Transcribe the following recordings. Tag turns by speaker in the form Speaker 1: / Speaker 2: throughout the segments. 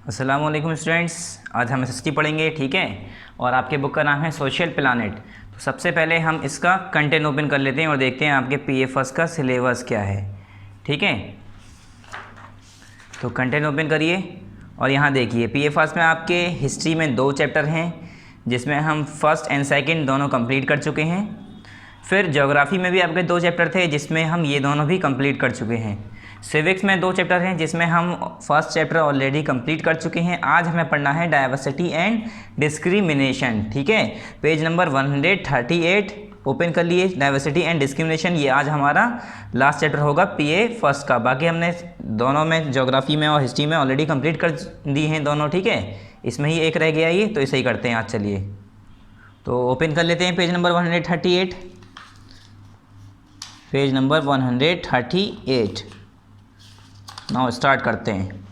Speaker 1: अस्सलाम वालेकुम स्टूडेंट्स, आज हम एसएसटी पढ़ेंगे, ठीक है। और आपके बुक का नाम है सोशल प्लानेट। तो सबसे पहले हम इसका कंटेंट ओपन कर लेते हैं और देखते हैं आपके पीएफएस का सिलेबस क्या है, ठीक है। तो कंटेंट ओपन करिए और यहाँ देखिए पीएफएस में आपके हिस्ट्री में 2 चैप्टर हैं जिसमें हम फर्स्ट एंड सेकंड दोनों कंप्लीट कर चुके हैं। फिर ज्योग्राफी में भी आपके 2 चैप्टर थे जिसमें हम ये दोनों भी कंप्लीट कर चुके हैं। सिविक्स में 2 चैप्टर हैं जिसमें हम फर्स्ट चैप्टर ऑलरेडी कंप्लीट कर चुके हैं। आज हमें पढ़ना है डाइवर्सिटी एंड डिस्क्रिमिनेशन, ठीक है। पेज नंबर 138 ओपन कर लिए, डाइवर्सिटी एंड डिस्क्रिमिनेशन। ये आज हमारा लास्ट चैप्टर होगा पीए फर्स्ट का। बाकी हमने दोनों में ज्योग्राफी में और हिस्ट्री में ऑलरेडी कंप्लीट कर दी हैं दोनों, ठीक है। इसमें ही एक रह गया ये, तो इसे ही करते हैं आज। चलिए तो ओपन कर लेते हैं page number 138, page number 138। Now start करते हैं।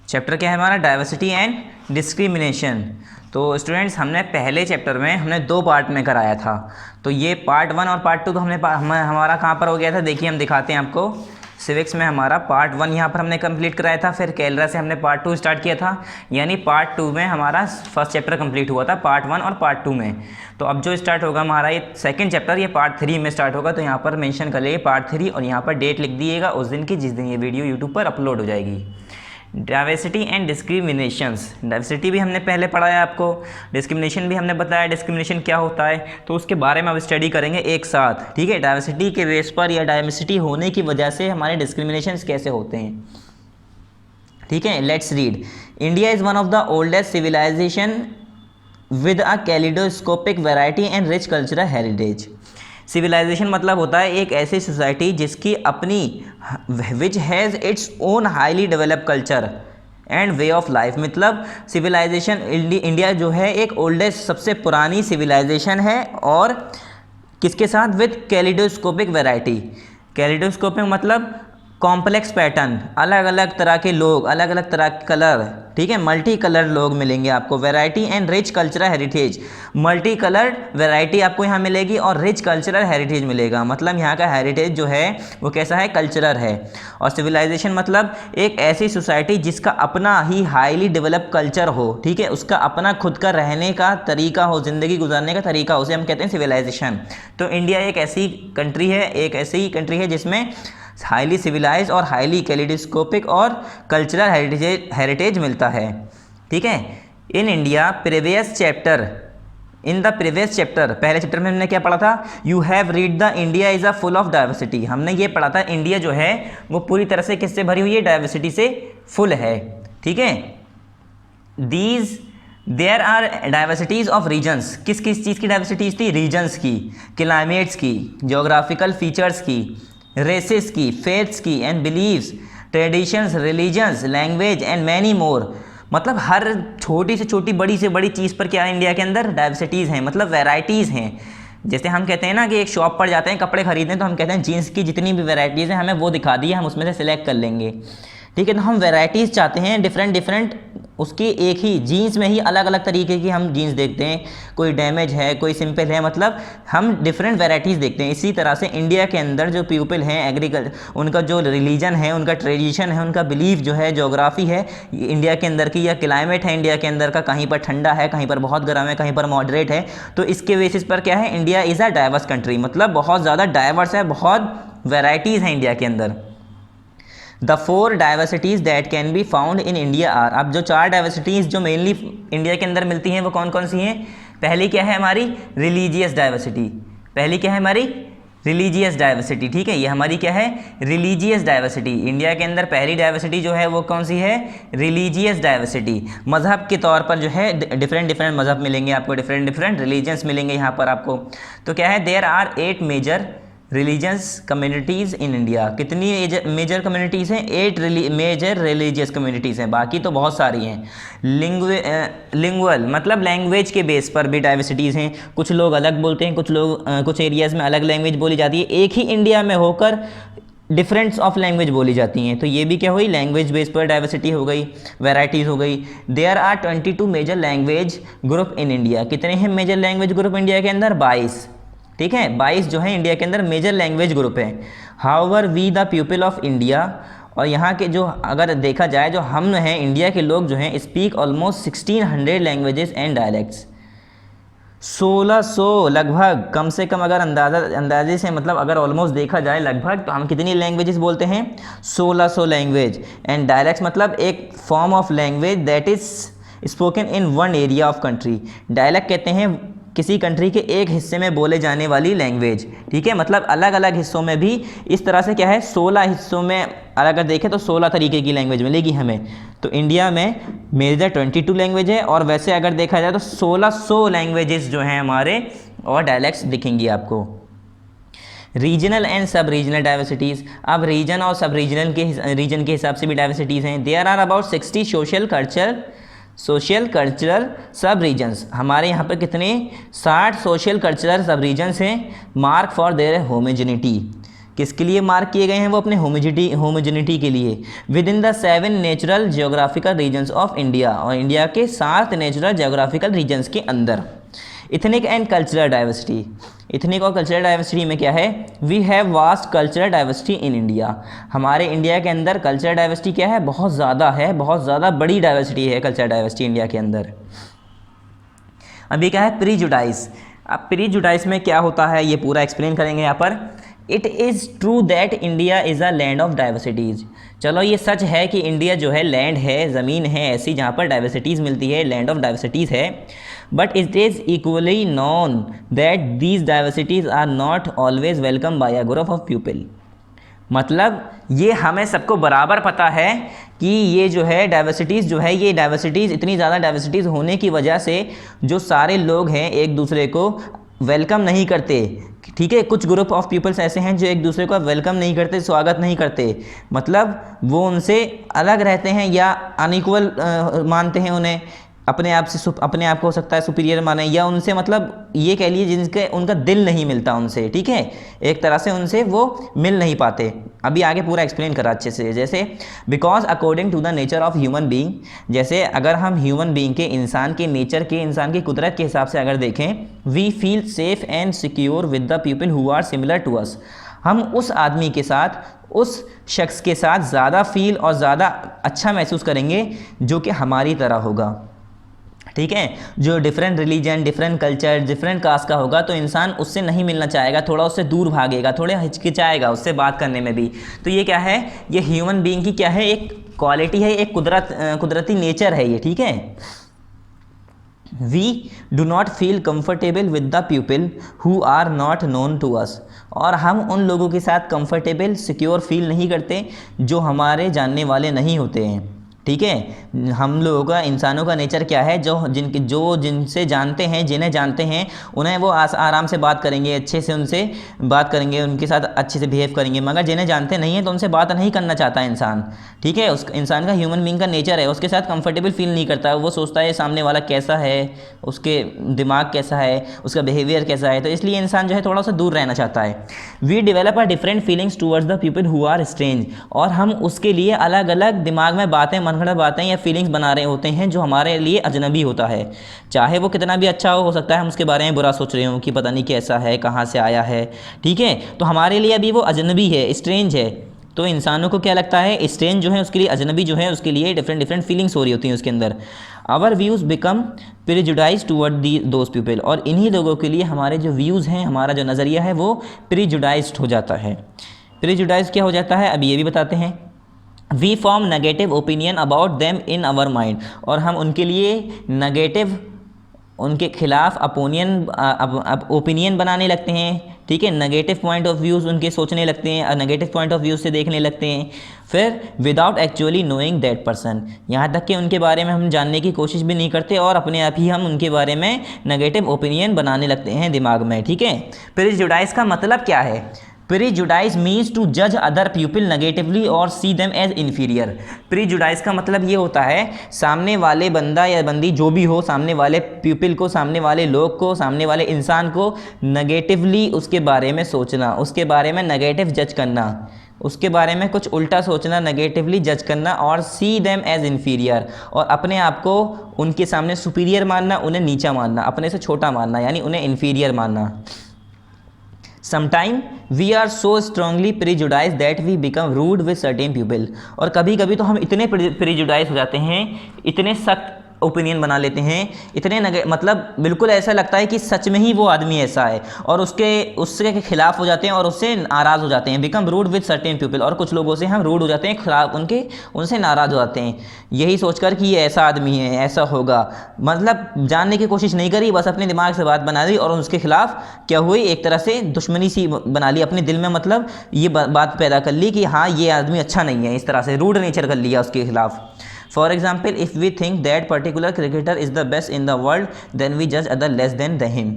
Speaker 1: चैप्टर क्या है हमारा? Diversity and discrimination. तो स्टूडेंट्स हमने पहले चैप्टर में हमने 2 पार्ट में कराया था। तो ये पार्ट 1 और पार्ट 2 तो हमारा कहाँ पर हो गया था, देखिए हम दिखाते हैं आपको। सिविक्स में हमारा पार्ट 1 यहाँ पर हमने कंप्लीट कराया था, फिर कैलरा से हमने पार्ट 2 स्टार्ट किया था। यानी पार्ट 2 में हमारा फर्स्ट चैप्टर कंप्लीट हुआ था पार्ट 1 और पार्ट 2 में। तो अब जो स्टार्ट होगा हमारा ये सेकंड चैप्टर, ये पार्ट 3 में स्टार्ट होगा। तो यहाँ पर मेंशन कर लीजिए पार्ट 3 और यहाँ पर डेट लिख दिएगा उस दिन की जिस दिन ये वीडियो यूट्यूब पर अपलोड हो जाएगी। Diversity and discriminations. डाइवर्सिटी भी हमने पहले पढ़ा है आपको, डिस्क्रिमिनेशन भी हमने बताया डिस्क्रिमिनेशन क्या होता है। तो उसके बारे में अब स्टडी करेंगे एक साथ, ठीक है। डाइवर्सिटी के बेस पर या डाइवर्सिटी होने की वजह से हमारे डिस्क्रिमिनेशंस कैसे होते हैं, ठीक है। Let's read. India is one of the oldest civilisation with a kaleidoscopic variety and rich cultural heritage. Civilisation मतलब होता है एक ऐसी सोसाइटी जिसकी अपनी which has its own highly developed culture and way of life. मतलब सिविलाइजेशन इंडिया जो है एक ओल्डेस्ट सबसे पुरानी सिविलाइजेशन है और किसके साथ? With कैलिडोस्कोपिक variety. कैलिडोस्कोपिक मतलब कॉम्प्लेक्स पैटर्न, अलग अलग तरह के लोग, अलग अलग तरह के कलर, ठीक है। मल्टी कलर लोग मिलेंगे आपको। Variety and rich cultural heritage, multi coloured variety आपको यहाँ मिलेगी और रिच कल्चरल हेरिटेज मिलेगा। मतलब यहाँ का हेरिटेज जो है वो कैसा है? कल्चरल है। और सिविलाइजेशन मतलब एक ऐसी सोसाइटी जिसका अपना ही हाईली डेवलप कल्चर हो, ठीक है। उसका अपना खुद का रहने का तरीका हो, ज़िंदगी गुजारने का तरीका हो, उसे हम कहते हैं सिविलाइजेशन। तो इंडिया एक ऐसी कंट्री है, एक ऐसी कंट्री है जिसमें हाईली सिविलाइज और हाईली कैलिडोस्कोपिक और कल्चरल हेरिटेज मिलता है, ठीक है। In India previous chapter, in the previous chapter, पहले चैप्टर में हमने क्या पढ़ा था? You have read the India is a full of diversity. हमने ये पढ़ा था इंडिया जो है वो पूरी तरह से किससे भरी हुई है? डाइवर्सिटी से फुल है, ठीक है। These there are diversities of regions. किस किस चीज़ की डाइवर्सिटीज़ थी? रीजन्स की, क्लाइमेट्स की, जोग्राफिकल फीचर्स की, रेसेस की, फेथ्स की and beliefs, traditions, religions, language and many more. मतलब हर छोटी से छोटी, बड़ी से बड़ी चीज़ पर क्या है इंडिया के अंदर? डाइवर्सिटीज़ हैं, मतलब वैराइटीज़ हैं। जैसे हम कहते हैं ना कि एक शॉप पर जाते हैं कपड़े खरीदने, तो हम कहते हैं जीन्स की जितनी भी वैराइटीज़ हैं हमें वो दिखा दी, हम उसमें से सिलेक्ट कर लेंगे, ठीक है। तो हम वैराइटीज़ चाहते हैं, डिफरेंट डिफरेंट, उसकी एक ही जीन्स में ही अलग अलग तरीके की हम जीन्स देखते हैं। कोई डैमेज है, कोई सिंपल है, मतलब हम डिफरेंट वैराइटीज़ देखते हैं। इसी तरह से इंडिया के अंदर जो पीपल हैं, एग्रीकल्चर, उनका जो रिलीजन है, उनका ट्रेडिशन है, उनका बिलीफ जो है, जोग्राफी है इंडिया के अंदर की, या क्लाइमेट है इंडिया के अंदर का, कहीं पर ठंडा है, कहीं पर बहुत गर्म है, कहीं पर मॉडरेट है। तो इसके बेसिस पर क्या है? India is a diverse country, मतलब बहुत ज़्यादा डाइवर्स है, बहुत वैराइटीज़ हैं इंडिया के अंदर। The 4 diversities that can be found in India are. अब जो 4 डाइवर्सिटीज़ जो मेनली इंडिया के अंदर मिलती हैं वो कौन कौन सी हैं? पहली क्या है हमारी? Religious diversity. पहली क्या है हमारी? रिलीजियस डाइवर्सिटी, ठीक है। ये हमारी क्या है? Religious diversity. इंडिया के अंदर पहली डाइवर्सिटी जो है वो कौन सी है? Religious diversity. मज़हब के तौर पर जो है डिफरेंट डिफरेंट मज़हब मिलेंगे आपको, डिफरेंट डिफरेंट रिलीजन्स मिलेंगे यहाँ पर आपको। तो क्या है? There are 8 major religious communities in India. कितनी मेजर कम्युनिटीज़ हैं? 8 मेजर रिलीजियस कम्युनिटीज़ हैं, बाकी तो बहुत सारी हैं। लिंगुअल मतलब लैंग्वेज के बेस पर भी डाइवर्सिटीज़ हैं। कुछ लोग अलग बोलते हैं, कुछ लोग कुछ एरियाज़ में अलग लैंग्वेज बोली जाती है। एक ही इंडिया में होकर डिफरेंस ऑफ लैंग्वेज बोली जाती हैं। तो ये भी क्या हुई? लैंग्वेज बेस पर डाइवर्सिटी हो गई, वैराइटीज़ हो गई। There are 22 major language group in India. कितने हैं मेजर लैंग्वेज ग्रुप इंडिया के अंदर? 22, ठीक है। 22 जो है इंडिया के अंदर मेजर लैंग्वेज ग्रुप है। However we the people of India और यहाँ के जो अगर देखा जाए जो हम हैं इंडिया के लोग जो हैं speak almost 1600 languages and dialects. 1600 लगभग, कम से कम अगर अंदाजे से मतलब अगर ऑलमोस्ट देखा जाए लगभग, तो हम कितनी लैंग्वेजेस बोलते हैं? 1600 लैंग्वेज। एंड डायलेक्ट्स मतलब एक form of language that is spoken in one area of country. Dialect कहते हैं किसी कंट्री के एक हिस्से में बोले जाने वाली लैंग्वेज, ठीक है। मतलब अलग अलग हिस्सों में भी इस तरह से क्या है, 16 हिस्सों में अगर देखें तो 16 तरीके की लैंग्वेज मिलेगी हमें। तो इंडिया में मेजर 22 लैंग्वेज है, और वैसे अगर देखा जाए तो 1600 लैंग्वेजेस जो हैं हमारे और डायलेक्ट्स दिखेंगी आपको। रीजनल एंड सब रीजनल डाइवर्सिटीज़, अब रीजन और सब रीजनल के रीजन के हिसाब से भी डाइवर्सिटीज़ हैं। There are about 60 social cultural sub regions. हमारे यहाँ पर कितने? 60 सोशल कल्चरल सब रीजन्स हैं। मार्क फॉर देयर होमोजेनिटी, किसके लिए मार्क किए गए हैं? वो अपने होमोजेनिटी के लिए। Within the 7 natural geographical regions of India, और इंडिया के 7 नेचुरल जियोग्राफिकल रीजन्स के अंदर। Ethnic and cultural diversity, ethnic और कल्चरल डाइवर्सिटी में क्या है? We have vast cultural diversity in India. हमारे इंडिया के अंदर कल्चरल डाइवर्सिटी क्या है? बहुत ज़्यादा है, बहुत ज़्यादा बड़ी डाइवर्सिटी है कल्चरल डाइवर्सिटी इंडिया के अंदर। अभी क्या है? प्रीजुडाइज। अब प्रीजुडाइज में क्या होता है ये पूरा एक्सप्लेन करेंगे यहाँ पर। It is true that India is a land of diversities. चलो ये सच है कि इंडिया जो है लैंड है, ज़मीन है ऐसी जहाँ पर डाइवर्सिटीज़ मिलती है, लैंड ऑफ डाइवर्सिटीज़ है। But it is equally known that these diversities are not always welcome by a group of people. मतलब ये हमें सबको बराबर पता है कि ये जो है डाइवर्सिटीज़ जो है, ये डाइवर्सिटीज़ इतनी ज़्यादा डाइवर्सिटीज़ होने की वजह से जो सारे लोग हैं एक दूसरे को वेलकम नहीं करते, ठीक है। कुछ ग्रुप ऑफ पीपल्स ऐसे हैं जो एक दूसरे को वेलकम नहीं करते, स्वागत नहीं करते, मतलब वो उनसे अलग रहते हैं या अनइक्वल मानते हैं उन्हें, अपने आप को हो सकता है सुपीरियर माने, या उनसे मतलब ये कह लीजिए जिनके उनका दिल नहीं मिलता उनसे, ठीक है। एक तरह से उनसे वो मिल नहीं पाते। अभी आगे पूरा एक्सप्लेन करा अच्छे से। जैसे because according to the nature of human being, जैसे अगर हम ह्यूमन बीइंग के इंसान के नेचर के, इंसान की कुदरत के हिसाब से अगर देखें, we feel safe and secure with the people who are similar to us. हम उस आदमी के साथ, उस शख्स के साथ ज़्यादा फील और ज़्यादा अच्छा महसूस करेंगे जो कि हमारी तरह होगा, ठीक है। जो different religion, different culture, different caste का होगा तो इंसान उससे नहीं मिलना चाहेगा, थोड़ा उससे दूर भागेगा, थोड़ा हिचकिचाएगा उससे बात करने में भी। तो ये क्या है? ये ह्यूमन बीइंग की क्या है? एक क्वालिटी है, एक कुदरती नेचर है ये, ठीक है। We do not feel comfortable with the people who are not known to us, और हम उन लोगों के साथ कंफर्टेबल, सिक्योर फील नहीं करते जो हमारे जानने वाले नहीं होते हैं, ठीक है। हम लोगों का, इंसानों का नेचर क्या है? जिनसे जानते हैं, जिन्हें जानते हैं उन्हें वो आराम से बात करेंगे, अच्छे से उनसे बात करेंगे, उनके साथ अच्छे से बिहेव करेंगे। मगर जिन्हें जानते नहीं हैं तो उनसे बात नहीं करना चाहता इंसान, ठीक है। उस इंसान का, ह्यूमन बीइंग का नेचर है, उसके साथ कंफर्टेबल फील नहीं करता। वो सोचता है सामने वाला कैसा है, उसके दिमाग कैसा है, उसका बिहेवियर कैसा है, तो इसलिए इंसान जो है थोड़ा सा दूर रहना चाहता है। We develop a different feelings towards the people who are strange, और हम उसके लिए अलग अलग दिमाग में बातें, मनगढ़ंत बातें या फीलिंग्स बना रहे होते हैं जो हमारे लिए अजनबी होता है। चाहे वो कितना भी अच्छा हो सकता है हम उसके बारे में बुरा सोच रहे हो कि पता नहीं कैसा है, कहाँ से आया है, ठीक है। तो हमारे लिए अभी वो अजनबी है, स्ट्रेंज है। तो इंसानों को क्या लगता है? स्ट्रेंज जो है उसके लिए, अजनबी जो है उसके लिए डिफरेंट फीलिंग्स हो रही होती हैं उसके अंदर। Our views become prejudice toward those people, और इन्हीं लोगों के लिए हमारे जो व्यूज़ हैं, हमारा जो नज़रिया है वो प्रीजुडाइज्ड हो जाता है। प्रीजुडाइज क्या हो जाता है अभी ये भी बताते हैं। We form negative opinion about them in our mind, और हम उनके लिए नेगेटिव, उनके खिलाफ ओपिनियन बनाने लगते हैं, ठीक है। नेगेटिव पॉइंट ऑफ व्यूज़ उनके सोचने लगते हैं, नेगेटिव पॉइंट ऑफ व्यू से देखने लगते हैं। फिर without actually knowing that person, यहाँ तक कि उनके बारे में हम जानने की कोशिश भी नहीं करते और अपने आप ही हम उनके बारे में नेगेटिव ओपिनियन बनाने लगते हैं दिमाग में, ठीक है। प्रीजुडाइज का मतलब क्या है? प्रीजुडाइज मीन्स टू जज अदर पीपल नेगेटिवली और सी देम एज इन्फीरियर। प्रीजुडाइज का मतलब ये होता है सामने वाले बंदा या बंदी जो भी हो, सामने वाले पीपल को, सामने वाले लोग को, सामने वाले इंसान को नेगेटिवली उसके बारे में सोचना, उसके बारे में नेगेटिव जज करना, उसके बारे में कुछ उल्टा सोचना, नेगेटिवली जज करना, और सी देम एज इन्फीरियर, और अपने आप को उनके सामने सुपीरियर मानना, उन्हें नीचा मानना, अपने से छोटा मानना, यानी उन्हें इन्फीरियर मानना। Sometime we are so strongly prejudice that we become rude with certain people. और कभी कभी तो हम इतने प्रिजुडाइज हो जाते हैं, इतने सख्त ओपिनियन बना लेते हैं, इतने मतलब बिल्कुल ऐसा लगता है कि सच में ही वो आदमी ऐसा है, और उसके खिलाफ हो जाते हैं और उससे नाराज़ हो जाते हैं। Become rude with certain people, और कुछ लोगों से हम रूड हो जाते हैं, खिलाफ उनसे नाराज़ हो जाते हैं, यही सोचकर कि ये ऐसा आदमी है, ऐसा होगा। मतलब जानने की कोशिश नहीं करी, बस अपने दिमाग से बात बना ली और उसके खिलाफ क्या हुई, एक तरह से दुश्मनी सी बना ली अपने दिल में, मतलब ये बात पैदा कर ली कि हाँ ये आदमी अच्छा नहीं है, इस तरह से रूड नेचर कर लिया उसके खिलाफ। For example, if we think that particular cricketer is the best in the world then we जज other less than the him.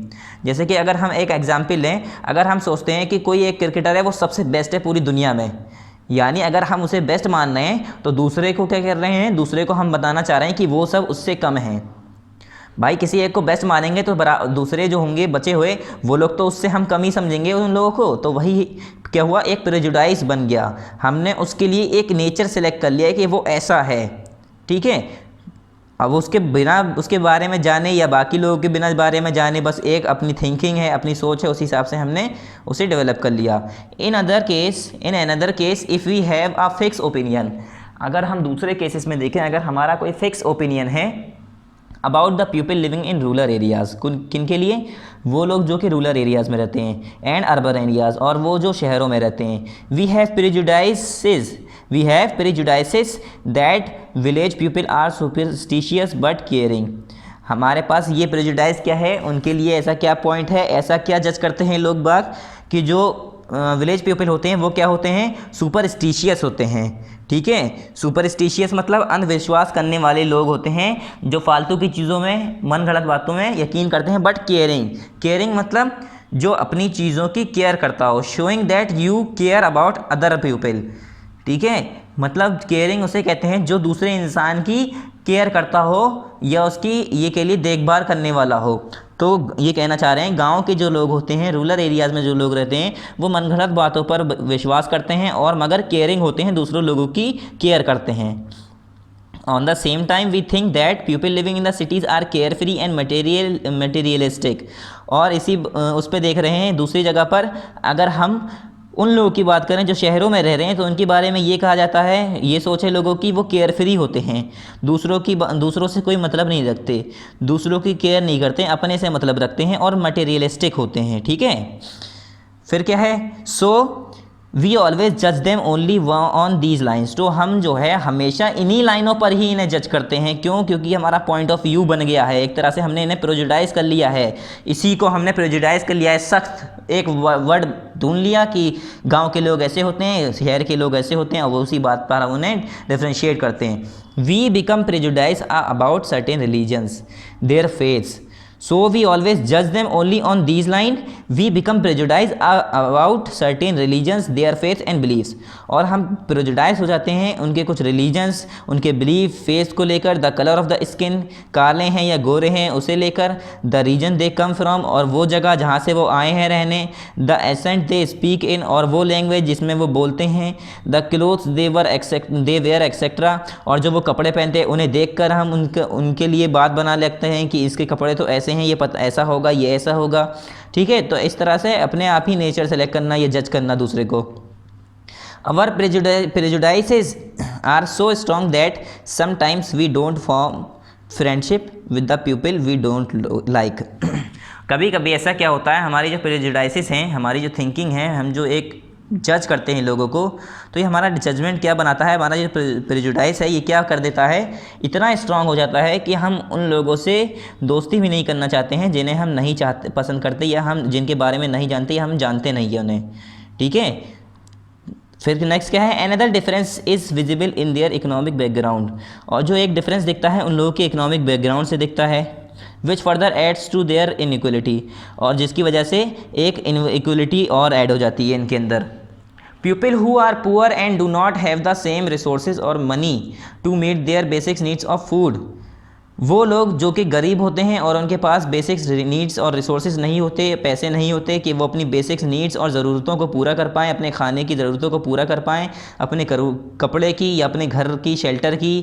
Speaker 1: जैसे कि अगर हम एक एग्जाम्पल लें, अगर हम सोचते हैं कि कोई एक क्रिकेटर है वो सबसे बेस्ट है पूरी दुनिया में, यानी अगर हम उसे बेस्ट मान रहे हैं तो दूसरे को क्या कर रहे हैं, दूसरे को हम बताना चाह रहे हैं कि वो सब उससे कम हैं। भाई किसी एक को बेस्ट मानेंगे तो दूसरे जो होंगे बचे हुए वो लोग तो उससे हम कम ही समझेंगे उन लोगों को। तो वही क्या हुआ, एक प्रेजुडाइज बन गया, हमने उसके लिए एक नेचर सेलेक्ट कर लिया है कि वो ऐसा है, ठीक है। अब उसके बिना उसके बारे में जाने या बाकी लोगों के बिना बारे में जाने, बस एक अपनी थिंकिंग है, अपनी सोच है, उस हिसाब से हमने उसे डेवलप कर लिया। In another case if we have a fix opinion, अगर हम दूसरे केसेस में देखें, अगर हमारा कोई फिक्स ओपिनियन है about the people living in rural areas, किन के लिए, वो लोग जो कि रूरल एरियाज़ में रहते हैं, एंड अर्बन एरियाज़, और वो जो शहरों में रहते हैं। We have prejudices that village people are superstitious but caring. हमारे पास ये प्रेजुडाइज क्या है, उनके लिए ऐसा क्या पॉइंट है, ऐसा क्या जज करते हैं लोग बाग कि जो विलेज पीपल होते हैं वो क्या होते हैं, सुपरस्टिशियस होते हैं, ठीक है। सुपरस्टिशियस मतलब अंधविश्वास करने वाले लोग होते हैं, जो फालतू की चीज़ों में, मन गलत बातों में यकीन करते हैं। बट केयरिंग मतलब जो अपनी चीज़ों की केयर करता हो, showing that you care about other people, ठीक है। मतलब केयरिंग उसे कहते हैं जो दूसरे इंसान की केयर करता हो या उसकी ये के लिए देखभाल करने वाला हो। तो ये कहना चाह रहे हैं, गांव के जो लोग होते हैं, रूरल एरियाज़ में जो लोग रहते हैं, वो मनगढ़ंत बातों पर विश्वास करते हैं और मगर केयरिंग होते हैं, दूसरों लोगों की केयर करते हैं। On the same time we think that people living in the cities are carefree and materialistic. और इसी उस पर देख रहे हैं दूसरी जगह पर, अगर हम उन लोगों की बात करें जो शहरों में रह रहे हैं, तो उनके बारे में ये कहा जाता है, ये सोच है लोगों की, वो केयर फ्री होते हैं, दूसरों से कोई मतलब नहीं रखते, दूसरों की केयर नहीं करते, अपने से मतलब रखते हैं और मटेरियलिस्टिक होते हैं, ठीक है। फिर क्या है, सो वी ऑलवेज जज them only on these lines. तो हम जो है हमेशा इन्हीं लाइनों पर ही इन्हें जज करते हैं। क्यों? क्योंकि हमारा पॉइंट ऑफ व्यू बन गया है, एक तरह से हमने इन्हें प्रेजुडाइज कर लिया है, इसी को हमने प्रेजुडाइज कर लिया है, सख्त एक वर्ड ढूंढ लिया कि गांव के लोग ऐसे होते हैं, शहर के लोग ऐसे होते हैं, और वो उसी बात पर उन्हें डिफ्रेंशिएट करते हैं। We become prejudice about certain religions their faiths, so we always judge them only on these lines. We become prejudiced about certain religions, their faith and beliefs. और हम प्रेजुडाइज हो जाते हैं उनके कुछ रिलीजन्स, उनके बिलीफ, फेस को लेकर, the colour of the skin, काले हैं या गोरे हैं उसे लेकर, the reason they come from, और वो जगह जहाँ से वो आए हैं रहने, the accent they speak in, और वो लैंग्वेज जिसमें वो बोलते हैं, the clothes they wear etcetera, और जो वो कपड़े पहनते हैं उन्हें देख कर हम उनके लिए बात बना लेते हैं कि इसके कपड़े तो ऐसे हैं, ये पता ऐसा होगा, ये ऐसा होगा, ठीक है। तो इस तरह से अपने आप ही नेचर सेलेक्ट करना, ये जज करना दूसरे को। Our prejudices are so strong that sometimes we don't form friendship with the people we don't like. कभी कभी ऐसा क्या होता है, हमारी जो प्रेजुडाइसेस हैं, हमारी जो थिंकिंग है, हम जो एक जज करते हैं लोगों को, तो ये हमारा जजमेंट क्या बनाता है, हमारा जो प्रेजुडाइस है ये क्या कर देता है, इतना स्ट्रांग हो जाता है कि हम उन लोगों से दोस्ती भी नहीं करना चाहते हैं जिन्हें हम नहीं चाहते, पसंद करते, या हम जिनके बारे में नहीं जानते या हम जानते नहीं हैं उन्हें, ठीक है। फिर नेक्स्ट क्या है, another difference is visible in their economic background, और जो एक डिफरेंस दिखता है उन लोगों के इकोनॉमिक बैकग्राउंड से दिखता है, which further adds to their inequality, और जिसकी वजह से एक इनइक्वलिटी और ऐड हो जाती है इनके अंदर। People who are poor and do not have the same resources or money to meet their basics needs of food, वो लोग जो कि गरीब होते हैं और उनके पास बेसिक्स नीड्स और रिसोर्सेज नहीं होते, पैसे नहीं होते कि वो अपनी बेसिक्स नीड्स और ज़रूरतों को पूरा कर पाएँ, अपने खाने की ज़रूरतों को पूरा कर पाएँ, अपने कपड़े की या अपने घर की शेल्टर की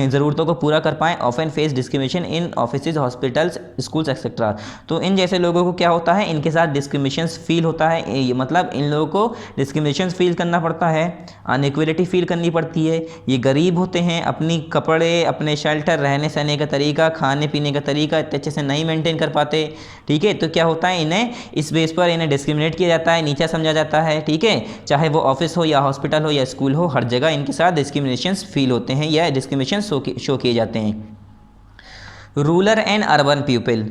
Speaker 1: ज़रूरतों को पूरा कर पाएँ। Often face discrimination in offices, hospitals, schools etcetera. तो इन जैसे लोगों को क्या होता है, इनके साथ डिस्क्रिमिनेशन फील होता है, मतलब इन लोगों को डिस्क्रिमिनेशन फील करना पड़ता है, अनइक्वलिटी फील करनी पड़ती है। ये गरीब होते हैं, अपनी कपड़े, अपने शेल्टर, रहने सहने का तरीका, खाने पीने का तरीका इतने अच्छे से नहीं मेंटेन कर पाते। ठीक है, तो क्या होता है, इन्हें इस बेस पर इन्हें डिस्क्रिमिनेट किया जाता है, नीचा समझा जाता है। ठीक है, चाहे वो ऑफिस हो या हॉस्पिटल हो या स्कूल हो, हर जगह इनके साथ डिस्क्रिमिनेशन फील होते हैं या डिस्क्रिमिनेशन शो किए जाते हैं। Rural and urban people.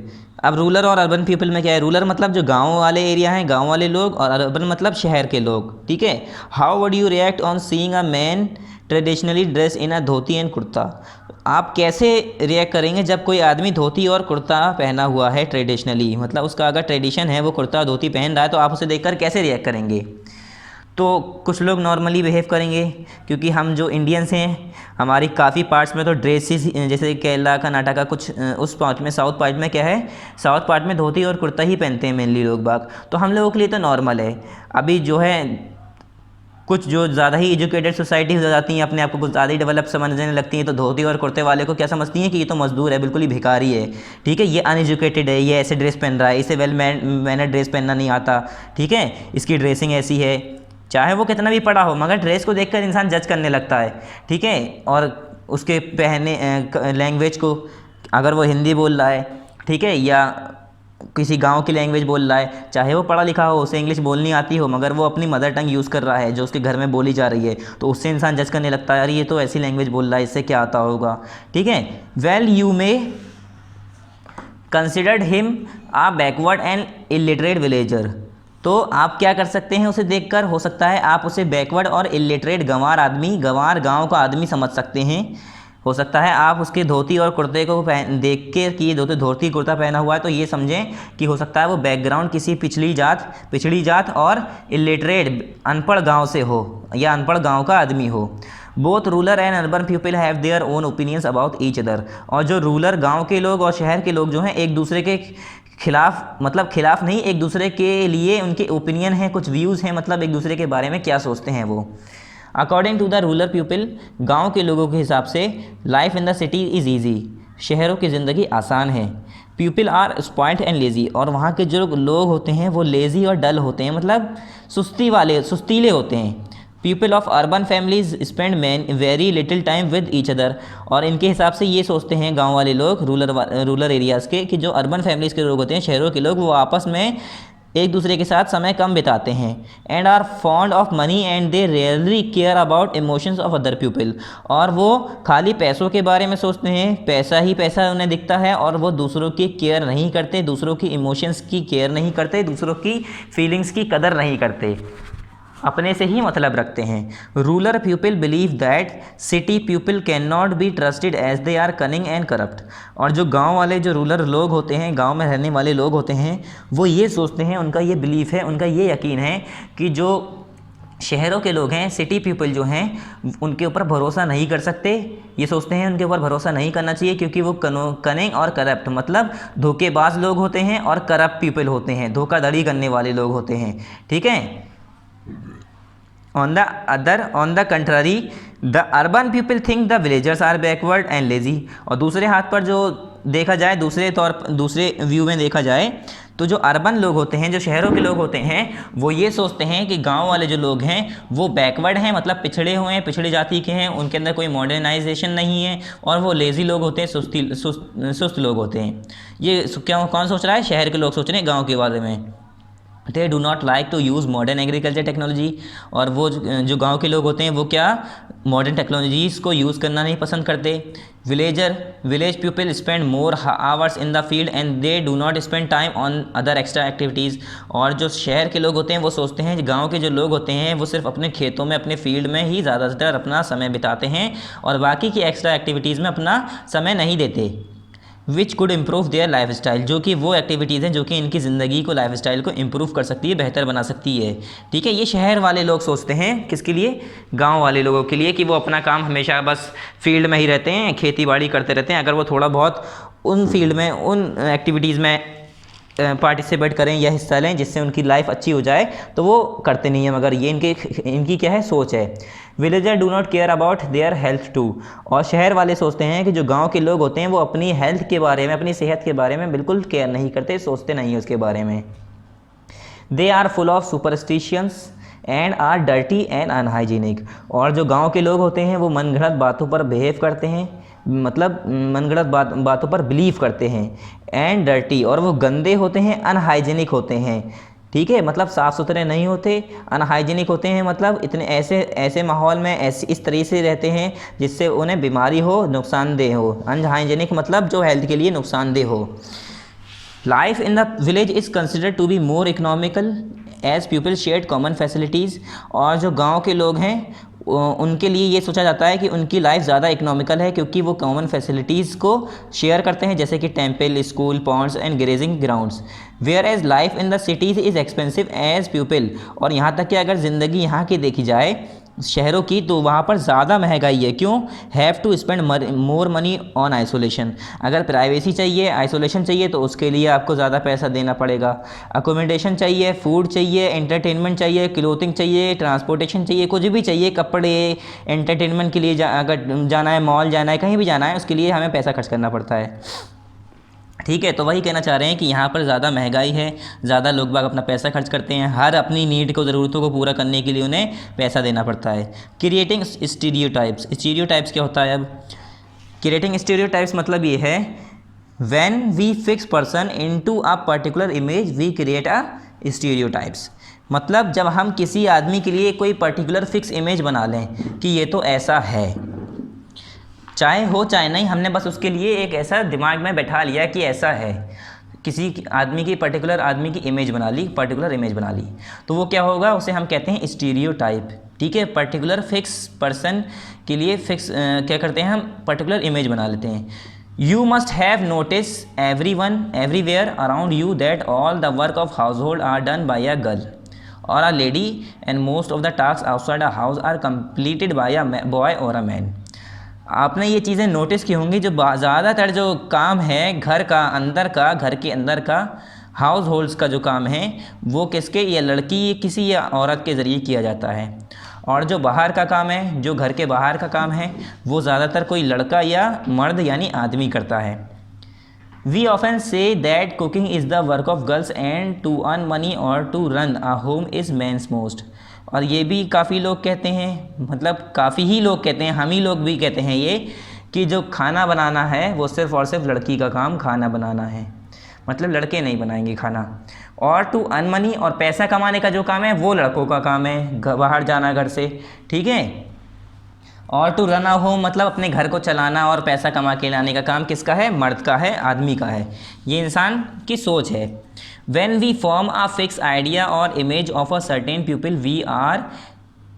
Speaker 1: अब रूरल और अर्बन पीपल में क्या है, रूरल मतलब जो गांव वाले एरिया हैं, गांव वाले लोग, और अर्बन मतलब शहर के लोग। ठीक है, how would you react on seeing a man traditionally dress in a dhoti and kurta. आप कैसे रिएक्ट करेंगे जब कोई आदमी धोती और कुर्ता पहना हुआ है ट्रेडिशनली, मतलब उसका अगर ट्रेडिशन है वो कुर्ता धोती पहन रहा है, तो आप उसे देखकर कैसे रिएक्ट करेंगे। तो कुछ लोग नॉर्मली बिहेव करेंगे, क्योंकि हम जो इंडियंस हैं हमारी काफ़ी पार्ट्स में तो ड्रेसेस, जैसे केरला कर्नाटका कुछ उस पार्ट में, साउथ पार्ट में क्या है, साउथ पार्ट में धोती और कुर्ता ही पहनते हैं मेनली लोग बाग, तो हम लोगों के लिए तो नॉर्मल है। अभी जो है कुछ जो ज़्यादा ही एजुकेटेड सोसाइटी हो जाती हैं, अपने आप को कुछ ज़्यादा ही डेवलप समझने लगती हैं, तो धोती और कुर्ते वाले को क्या समझती हैं कि ये तो मजदूर है, बिल्कुल ही भिखारी है। ठीक है, ये अनएजुकेटेड है, ये ऐसे ड्रेस पहन रहा है, इसे वेल मैनर ड्रेस पहनना नहीं आता। ठीक है, इसकी ड्रेसिंग ऐसी है, चाहे वो कितना भी पढ़ा हो, मगर ड्रेस को देखकर इंसान जज करने लगता है। ठीक है, और उसके पहने लैंग्वेज को, अगर वो हिंदी बोल रहा है, ठीक है, या किसी गांव की लैंग्वेज बोल रहा है, चाहे वो पढ़ा लिखा हो, उसे इंग्लिश बोलनी आती हो, मगर वो अपनी मदर टंग यूज़ कर रहा है जो उसके घर में बोली जा रही है, तो उससे इंसान जज करने लगता है, यार ये तो ऐसी लैंग्वेज बोल रहा है, इससे क्या आता होगा। ठीक है, well you may considered him a backward and illiterate villager. तो आप क्या कर सकते हैं, उसे देखकर हो सकता है आप उसे बैकवर्ड और इलिटरेट गंवार आदमी, गंवार गांव का आदमी समझ सकते हैं। हो सकता है आप उसके धोती और कुर्ते को देख के कि ये धोती कुर्ता पहना हुआ है, तो ये समझें कि हो सकता है वो बैकग्राउंड किसी पिछड़ी जात और इलिटरेट अनपढ़ गांव से हो, या अनपढ़ गांव का आदमी हो। Both rural and urban people have their own opinions about each other. और जो रूरल गांव के लोग और शहर के लोग जो हैं एक दूसरे के खिलाफ, मतलब खिलाफ नहीं, एक दूसरे के लिए उनके ओपिनियन हैं, कुछ व्यूज़ हैं, मतलब एक दूसरे के बारे में क्या सोचते हैं वो। According to the rural people, गांव के लोगों के हिसाब से life in the city is easy, शहरों की ज़िंदगी आसान है। People are spoiled and lazy, और वहाँ के जो लोग होते हैं वो लेज़ी और डल होते हैं, मतलब सुस्तीले होते हैं। People of urban families spend very little time with each other, और इनके हिसाब से ये सोचते हैं गांव वाले लोग रूरल एरियाज़ के, कि जो अर्बन फैमिलीज़ के लोग होते हैं, शहरों के लोग, वो आपस में एक दूसरे के साथ समय कम बिताते हैं। And are fond of money and they rarely care about emotions of other people, और वो खाली पैसों के बारे में सोचते हैं, पैसा ही पैसा उन्हें दिखता है, और वो दूसरों की केयर नहीं करते, दूसरों की इमोशंस की केयर नहीं करते, दूसरों की फीलिंग्स की कदर नहीं करते, अपने से ही मतलब रखते हैं। Rural people believe that city people can not be trusted as they are cunning and corrupt, और जो गांव वाले, जो रूरल लोग होते हैं, गांव में रहने वाले लोग होते हैं, वो ये सोचते हैं, उनका ये बिलीफ है, उनका ये यकीन है कि जो शहरों के लोग हैं, सिटी पीपल जो हैं, उनके ऊपर भरोसा नहीं कर सकते। ये सोचते हैं उनके ऊपर भरोसा नहीं करना चाहिए, क्योंकि वो कनिंग और करप्ट, मतलब धोखेबाज लोग होते हैं, और करप्ट पीपल होते हैं, धोखाधड़ी करने वाले लोग होते हैं। ठीक है, on the contrary, the urban people think the villagers are backward and lazy। और दूसरे हाथ पर जो देखा जाए, दूसरे व्यू में देखा जाए, तो जो अर्बन लोग होते हैं, जो शहरों के लोग होते हैं, वो ये सोचते हैं कि गांव वाले जो लोग हैं वो बैकवर्ड हैं, मतलब पिछड़े हुए हैं, पिछड़ी जाति के हैं, उनके अंदर कोई मॉडर्नाइजेशन नहीं है, और वो लेज़ी लोग होते हैं, सुस्त लोग होते हैं। ये क्या कौन सोच रहा है, शहर के लोग सोच रहे हैं गाँव के बारे में। They do not like to use modern agriculture technology, और वो जो गांव के लोग होते हैं वो क्या मॉडर्न टेक्नोलॉजीज़ को यूज़ करना नहीं पसंद करते। Village people spend more hours in the field and they do not spend time on other extra activities. और जो शहर के लोग होते हैं वो सोचते हैं, गांव के जो लोग होते हैं वो सिर्फ अपने खेतों में, अपने फील्ड में ही ज़्यादातर अपना समय बिताते हैं, और बाकी की एक्स्ट्रा एक्टिविटीज़ में अपना समय नहीं देते। Which could improve their life style, जो कि वो एक्टिविटीज़ हैं जो कि इनकी ज़िंदगी को, लाइफ स्टाइल को इम्प्रूव कर सकती है, बेहतर बना सकती है। ठीक है, ये शहर वाले लोग सोचते हैं, किसके लिए? गांव वाले लोगों के लिए, कि वो अपना काम हमेशा बस फील्ड में ही रहते हैं, खेती बाड़ी करते रहते हैं। अगर वो थोड़ा बहुत उन फील्ड में, उन एक्टिविटीज़ में पार्टिसिपेट करें या हिस्सा लें जिससे उनकी लाइफ अच्छी हो जाए, तो वो करते नहीं हैं। मगर ये इनकी क्या है? सोच है। Villager do not care about their health too, और शहर वाले सोचते हैं कि जो गांव के लोग होते हैं वो अपनी हेल्थ के बारे में, अपनी सेहत के बारे में बिल्कुल केयर नहीं करते, सोचते नहीं हैं उसके बारे में। They are full of superstitions and are dirty and unhygienic, और जो गांव के लोग होते हैं वो मनगढ़ंत बातों पर बिहेव करते हैं, मतलब मनगढ़ंत बातों पर बिलीव करते हैं। एंड डर्टी, और वो गंदे होते हैं, अनहाइजीनिक होते हैं। ठीक है, मतलब साफ़ सुथरे नहीं होते, अनहाइजीनिक होते हैं, मतलब इतने ऐसे माहौल में इस तरीके से रहते हैं जिससे उन्हें बीमारी हो, नुकसानदेह हो। अनहाइजीनिक मतलब जो हेल्थ के लिए नुकसानदेह हो। Life in the village is considered to be more economical as people shared common facilities, और जो गांव के लोग हैं उनके लिए ये सोचा जाता है कि उनकी लाइफ ज़्यादा इकोनॉमिकल है, क्योंकि वो कॉमन फैसिलिटीज़ को शेयर करते हैं, जैसे कि temple, school, ponds and grazing grounds. Whereas life in the cities is expensive as people, और यहाँ तक कि अगर ज़िंदगी यहाँ की देखी जाए शहरों की, तो वहाँ पर ज़्यादा महंगाई है। क्यों? Have to spend more money on isolation, अगर प्राइवेसी चाहिए, आइसोलेशन चाहिए, तो उसके लिए आपको ज़्यादा पैसा देना पड़ेगा। अकोमोडेशन चाहिए, फूड चाहिए, एंटरटेनमेंट चाहिए, क्लोथिंग चाहिए, ट्रांसपोर्टेशन चाहिए, कुछ भी चाहिए, कपड़े, एंटरटेनमेंट के लिए अगर जाना है, मॉल जाना है, कहीं भी जाना है, उसके लिए हमें पैसा खर्च करना पड़ता है। ठीक है, तो वही कहना चाह रहे हैं कि यहाँ पर ज़्यादा महंगाई है, ज़्यादा लोग बाग अपना पैसा खर्च करते हैं, हर अपनी नीड को, ज़रूरतों को पूरा करने के लिए उन्हें पैसा देना पड़ता है। क्रिएटिंग स्टीरियोटाइप्स, स्टीरियोटाइप्स क्या होता है? अब क्रिएटिंग स्टीरियोटाइप्स मतलब ये है, when we fix person into a particular image we create a stereotypes, मतलब जब हम किसी आदमी के लिए कोई पर्टिकुलर फिक्स इमेज बना लें कि ये तो ऐसा है, चाहे हो चाहे नहीं, हमने बस उसके लिए एक ऐसा दिमाग में बैठा लिया कि ऐसा है, किसी आदमी की, पर्टिकुलर आदमी की इमेज बना ली, पर्टिकुलर इमेज बना ली, तो वो क्या होगा? उसे हम कहते हैं स्टीरियोटाइप। ठीक है, पर्टिकुलर फिक्स पर्सन के लिए फिक्स क्या करते हैं हम? पर्टिकुलर इमेज बना लेते हैं। You must have notice everyone everywhere around you that all the work of household are done by a girl or a lady and most of the task outside a house are completed by a boy or a man. आपने ये चीज़ें notice की होंगी, जो ज़्यादातर जो काम है घर का, अंदर का, घर के अंदर का, हाउस होल्ड्स का जो काम है, वो किसके? या लड़की, किसी या औरत के ज़रिए किया जाता है। और जो बाहर का काम है, जो घर के बाहर का काम है, वो ज़्यादातर कोई लड़का या मर्द यानी आदमी करता है। We often say that cooking is the work of girls and to earn money और to run a home is men's most, और ये भी काफ़ी लोग कहते हैं, मतलब काफ़ी ही लोग कहते हैं, हम ही लोग भी कहते हैं ये, कि जो खाना बनाना है वो सिर्फ़ और सिर्फ लड़की का काम खाना बनाना है, मतलब लड़के नहीं बनाएंगे खाना। और टू अर्न मनी, और पैसा कमाने का जो काम है वो लड़कों का काम है, बाहर जाना घर से। ठीक है, और टू रन अ होम मतलब अपने घर को चलाना और पैसा कमा के लाने का काम किसका है? मर्द का है, आदमी का है। ये इंसान की सोच है। When we form a fixed idea or image of a certain people, we are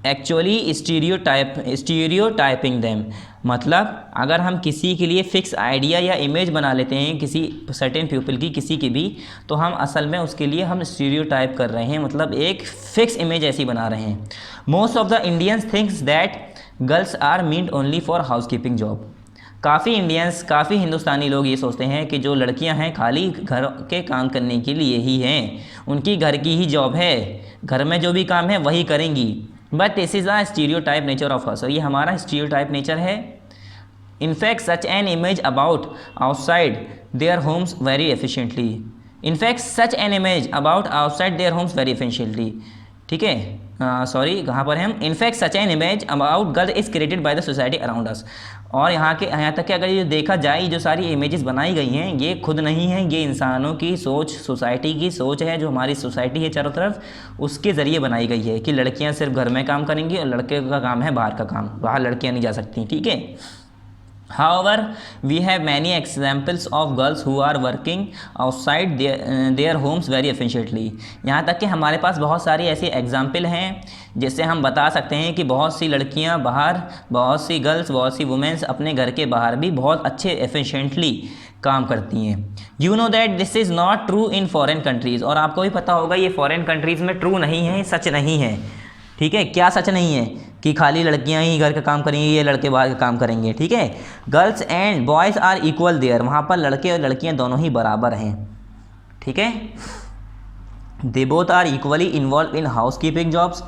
Speaker 1: actually stereotyping them, मतलब अगर हम किसी के लिए फ़िक्स आइडिया या इमेज बना लेते हैं किसी सर्टेन पीपल की, किसी की भी, तो हम असल में उसके लिए हम स्टीरियोटाइप कर रहे हैं, मतलब एक फ़िक्स इमेज ऐसी बना रहे हैं। Most of the Indians thinks that girls are meant only for house keeping job, काफ़ी इंडियंस, काफ़ी हिंदुस्तानी लोग ये सोचते हैं कि जो लड़कियां हैं खाली घर के काम करने के लिए ही हैं, उनकी घर की ही जॉब है, घर में जो भी काम है वही करेंगी। But this is a stereotype nature of hers, ये हमारा स्टीरियोटाइप नेचर है। In fact such an image about outside their homes very efficiently, in fact such an image about outside their homes very efficiently. ठीक है, सॉरी कहाँ पर हम? In fact such an image about girl is created by the society around us, और यहाँ तक कि अगर ये देखा जाए, ये जो सारी इमेजेस बनाई गई हैं ये खुद नहीं हैं, ये इंसानों की सोच, सोसाइटी की सोच है, जो हमारी सोसाइटी है चारों तरफ, उसके ज़रिए बनाई गई है कि लड़कियाँ सिर्फ घर में काम करेंगी और लड़के का काम है बाहर का काम, बाहर लड़कियाँ नहीं जा सकती। ठीक है, However, we have many examples of girls who are working outside their homes very efficiently. यहाँ तक कि हमारे पास बहुत सारी ऐसी एग्जाम्पल हैं जिससे हम बता सकते हैं कि बहुत सी लड़कियाँ बाहर, बहुत सी गर्ल्स, बहुत सी वुमेंस अपने घर के बाहर भी बहुत अच्छे एफिशिएंटली काम करती हैं। You know that this is not true in foreign countries, और आपको भी पता होगा ये फॉरेन कंट्रीज़ में ट्रू नहीं है, सच नहीं है। ठीक है, क्या सच नहीं है कि खाली लड़कियां ही घर का काम करेंगी, ये लड़के बाहर का काम करेंगे। ठीक है, girls and boys are equal there, वहाँ पर लड़के और लड़कियां दोनों ही बराबर हैं। ठीक है, they both are equally involve in house keeping jobs,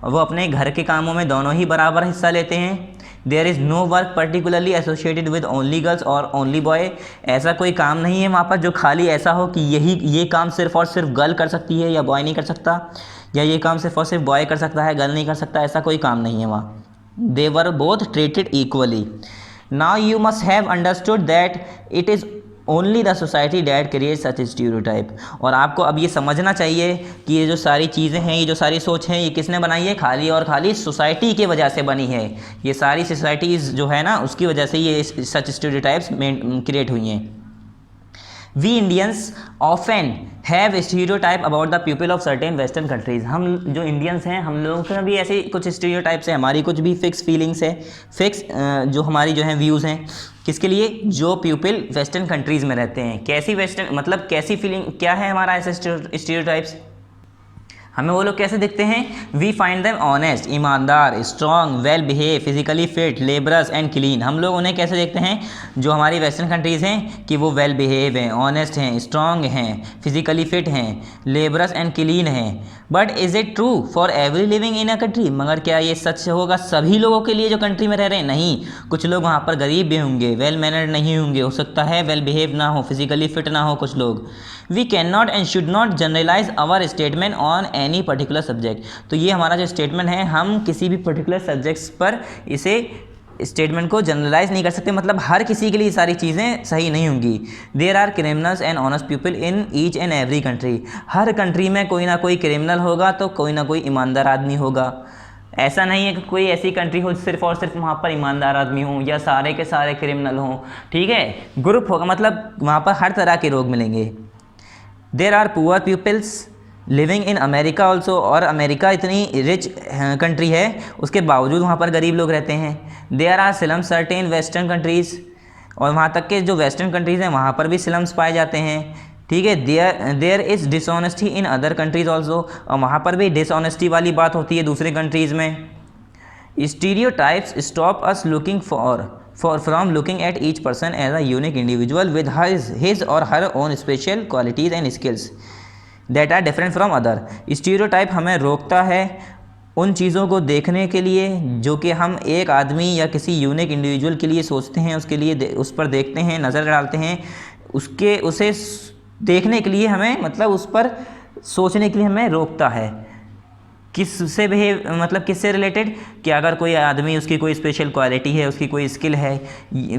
Speaker 1: और वो अपने घर के कामों में दोनों ही बराबर हिस्सा लेते हैं। There is no work particularly associated with only girls और ओनली बॉय, ऐसा कोई काम नहीं है वहाँ पर जो खाली ऐसा हो कि ये काम सिर्फ और सिर्फ गर्ल कर सकती है या बॉय नहीं कर सकता, या ये काम सिर्फ और सिर्फ बॉय कर सकता है गर्ल नहीं कर सकता, ऐसा कोई काम नहीं है वहाँ। They were both treated equally. Now you must have understood that it is only the society that create such stereotype, और आपको अब ये समझना चाहिए कि ये जो सारी चीज़ें हैं, ये जो सारी सोच हैं, ये किसने बनाई है? खाली और खाली सोसाइटी की वजह से बनी है। ये सारी सोसाइटीज़ जो है ना, उसकी वजह से ये सच स्टीरियोटाइप्स क्रिएट हुई हैं। We Indians often have stereotype about the people of certain western countries, हम जो इंडियंस हैं हम लोगों का भी ऐसे कुछ स्टीरियोटाइप्स है, हमारी कुछ भी फिक्स फीलिंग्स है, फिक्स जो हमारी जो है व्यूज़ हैं, किसके लिए? जो पीपल वेस्टर्न कंट्रीज़ में रहते हैं। कैसी वेस्टर्न मतलब कैसी फीलिंग, क्या है हमारा ऐसे स्टीरियोटाइप्स? हमें वो लोग कैसे दिखते हैं? वी फाइंड देम ऑनेस्ट, ईमानदार, strong, well behave, physically fit, labours and clean. हम लोग उन्हें कैसे देखते हैं जो हमारी वेस्टर्न कंट्रीज़ हैं कि वो वेल बिहेव हैं, ऑनेस्ट हैं, स्ट्रॉन्ग हैं, फिजिकली फिट हैं, लेबरस एंड क्लीन हैं। But is it true for every living in a country? मगर क्या ये सच होगा सभी लोगों के लिए जो कंट्री में रह रहे हैं? नहीं, कुछ लोग वहाँ पर गरीब भी होंगे, वेल मैनर्ड नहीं होंगे, हो सकता है वेल बिहेव ना हो, फिजिकली फिट ना हो कुछ लोग। We can not and should not generalize our statement on any particular subject. तो ये हमारा जो स्टेटमेंट है, हम किसी भी पर्टिकुलर सब्जेक्ट्स पर इसे स्टेटमेंट को जनरलाइज नहीं कर सकते, मतलब हर किसी के लिए सारी चीज़ें सही नहीं होंगी। There are criminals and honest people in each and every country, हर कंट्री में कोई ना कोई क्रिमिनल होगा तो कोई ना कोई ईमानदार आदमी होगा। ऐसा नहीं है कि कोई ऐसी कंट्री हो सिर्फ और सिर्फ वहाँ पर ईमानदार आदमी हों या सारे के सारे क्रिमिनल हों। ठीक है, ग्रुप होगा, मतलब वहाँ पर हर तरह के लोग मिलेंगे। There are poor peoples living in America also, और अमेरिका इतनी रिच कंट्री है उसके बावजूद वहाँ पर गरीब लोग रहते हैं। There are slums certain western countries, और वहाँ तक के जो वेस्टर्न कंट्रीज़ हैं वहाँ पर भी स्लम्स पाए जाते हैं। ठीक है, there is dishonesty in other countries also, और वहाँ पर भी डिसऑनेस्टी वाली बात होती है दूसरे कंट्रीज़ में। Stereotypes stop us looking from looking at each person as a unique individual with his or her own special qualities and skills that are different from other। Stereotype हमें रोकता है उन चीज़ों को देखने के लिए जो कि हम एक आदमी या किसी यूनिक इंडिविजुअल के लिए सोचते हैं, उसके लिए उस पर देखते हैं, नज़र डालते हैं, उसे देखने के लिए हमें, मतलब उस पर सोचने के लिए हमें रोकता है। किससे बिहेव, मतलब किससे रिलेटेड? कि अगर कोई आदमी, उसकी कोई स्पेशल क्वालिटी है, उसकी कोई स्किल है,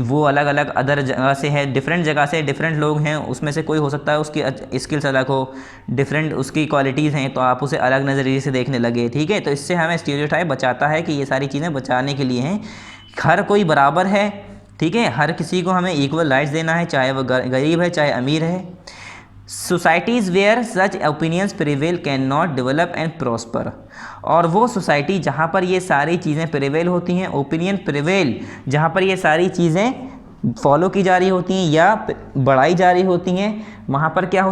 Speaker 1: वो अलग अलग अदर जगह से है, डिफरेंट जगह से डिफरेंट लोग हैं, उसमें से कोई हो सकता है उसकी स्किल्स अलग हो, डिफरेंट उसकी क्वालिटीज़ हैं, तो आप उसे अलग नज़रिए से देखने लगे। ठीक है, तो इससे हमें स्टीरियोटाइप बचाता है कि ये सारी चीज़ें बचाने के लिए हैं। हर कोई बराबर है, ठीक है, हर किसी को हमें इक्वल राइट्स देना है, चाहे वह गरीब है चाहे अमीर है। Societies where such opinions prevail can not develop and prosper, और वो सोसाइटी जहाँ पर ये सारी चीज़ें प्रिवेल होती हैं, ओपिनियन प्रिवेल, जहाँ पर ये सारी चीज़ें फॉलो की जा रही होती हैं या बढ़ाई जा रही होती हैं, वहाँ पर क्या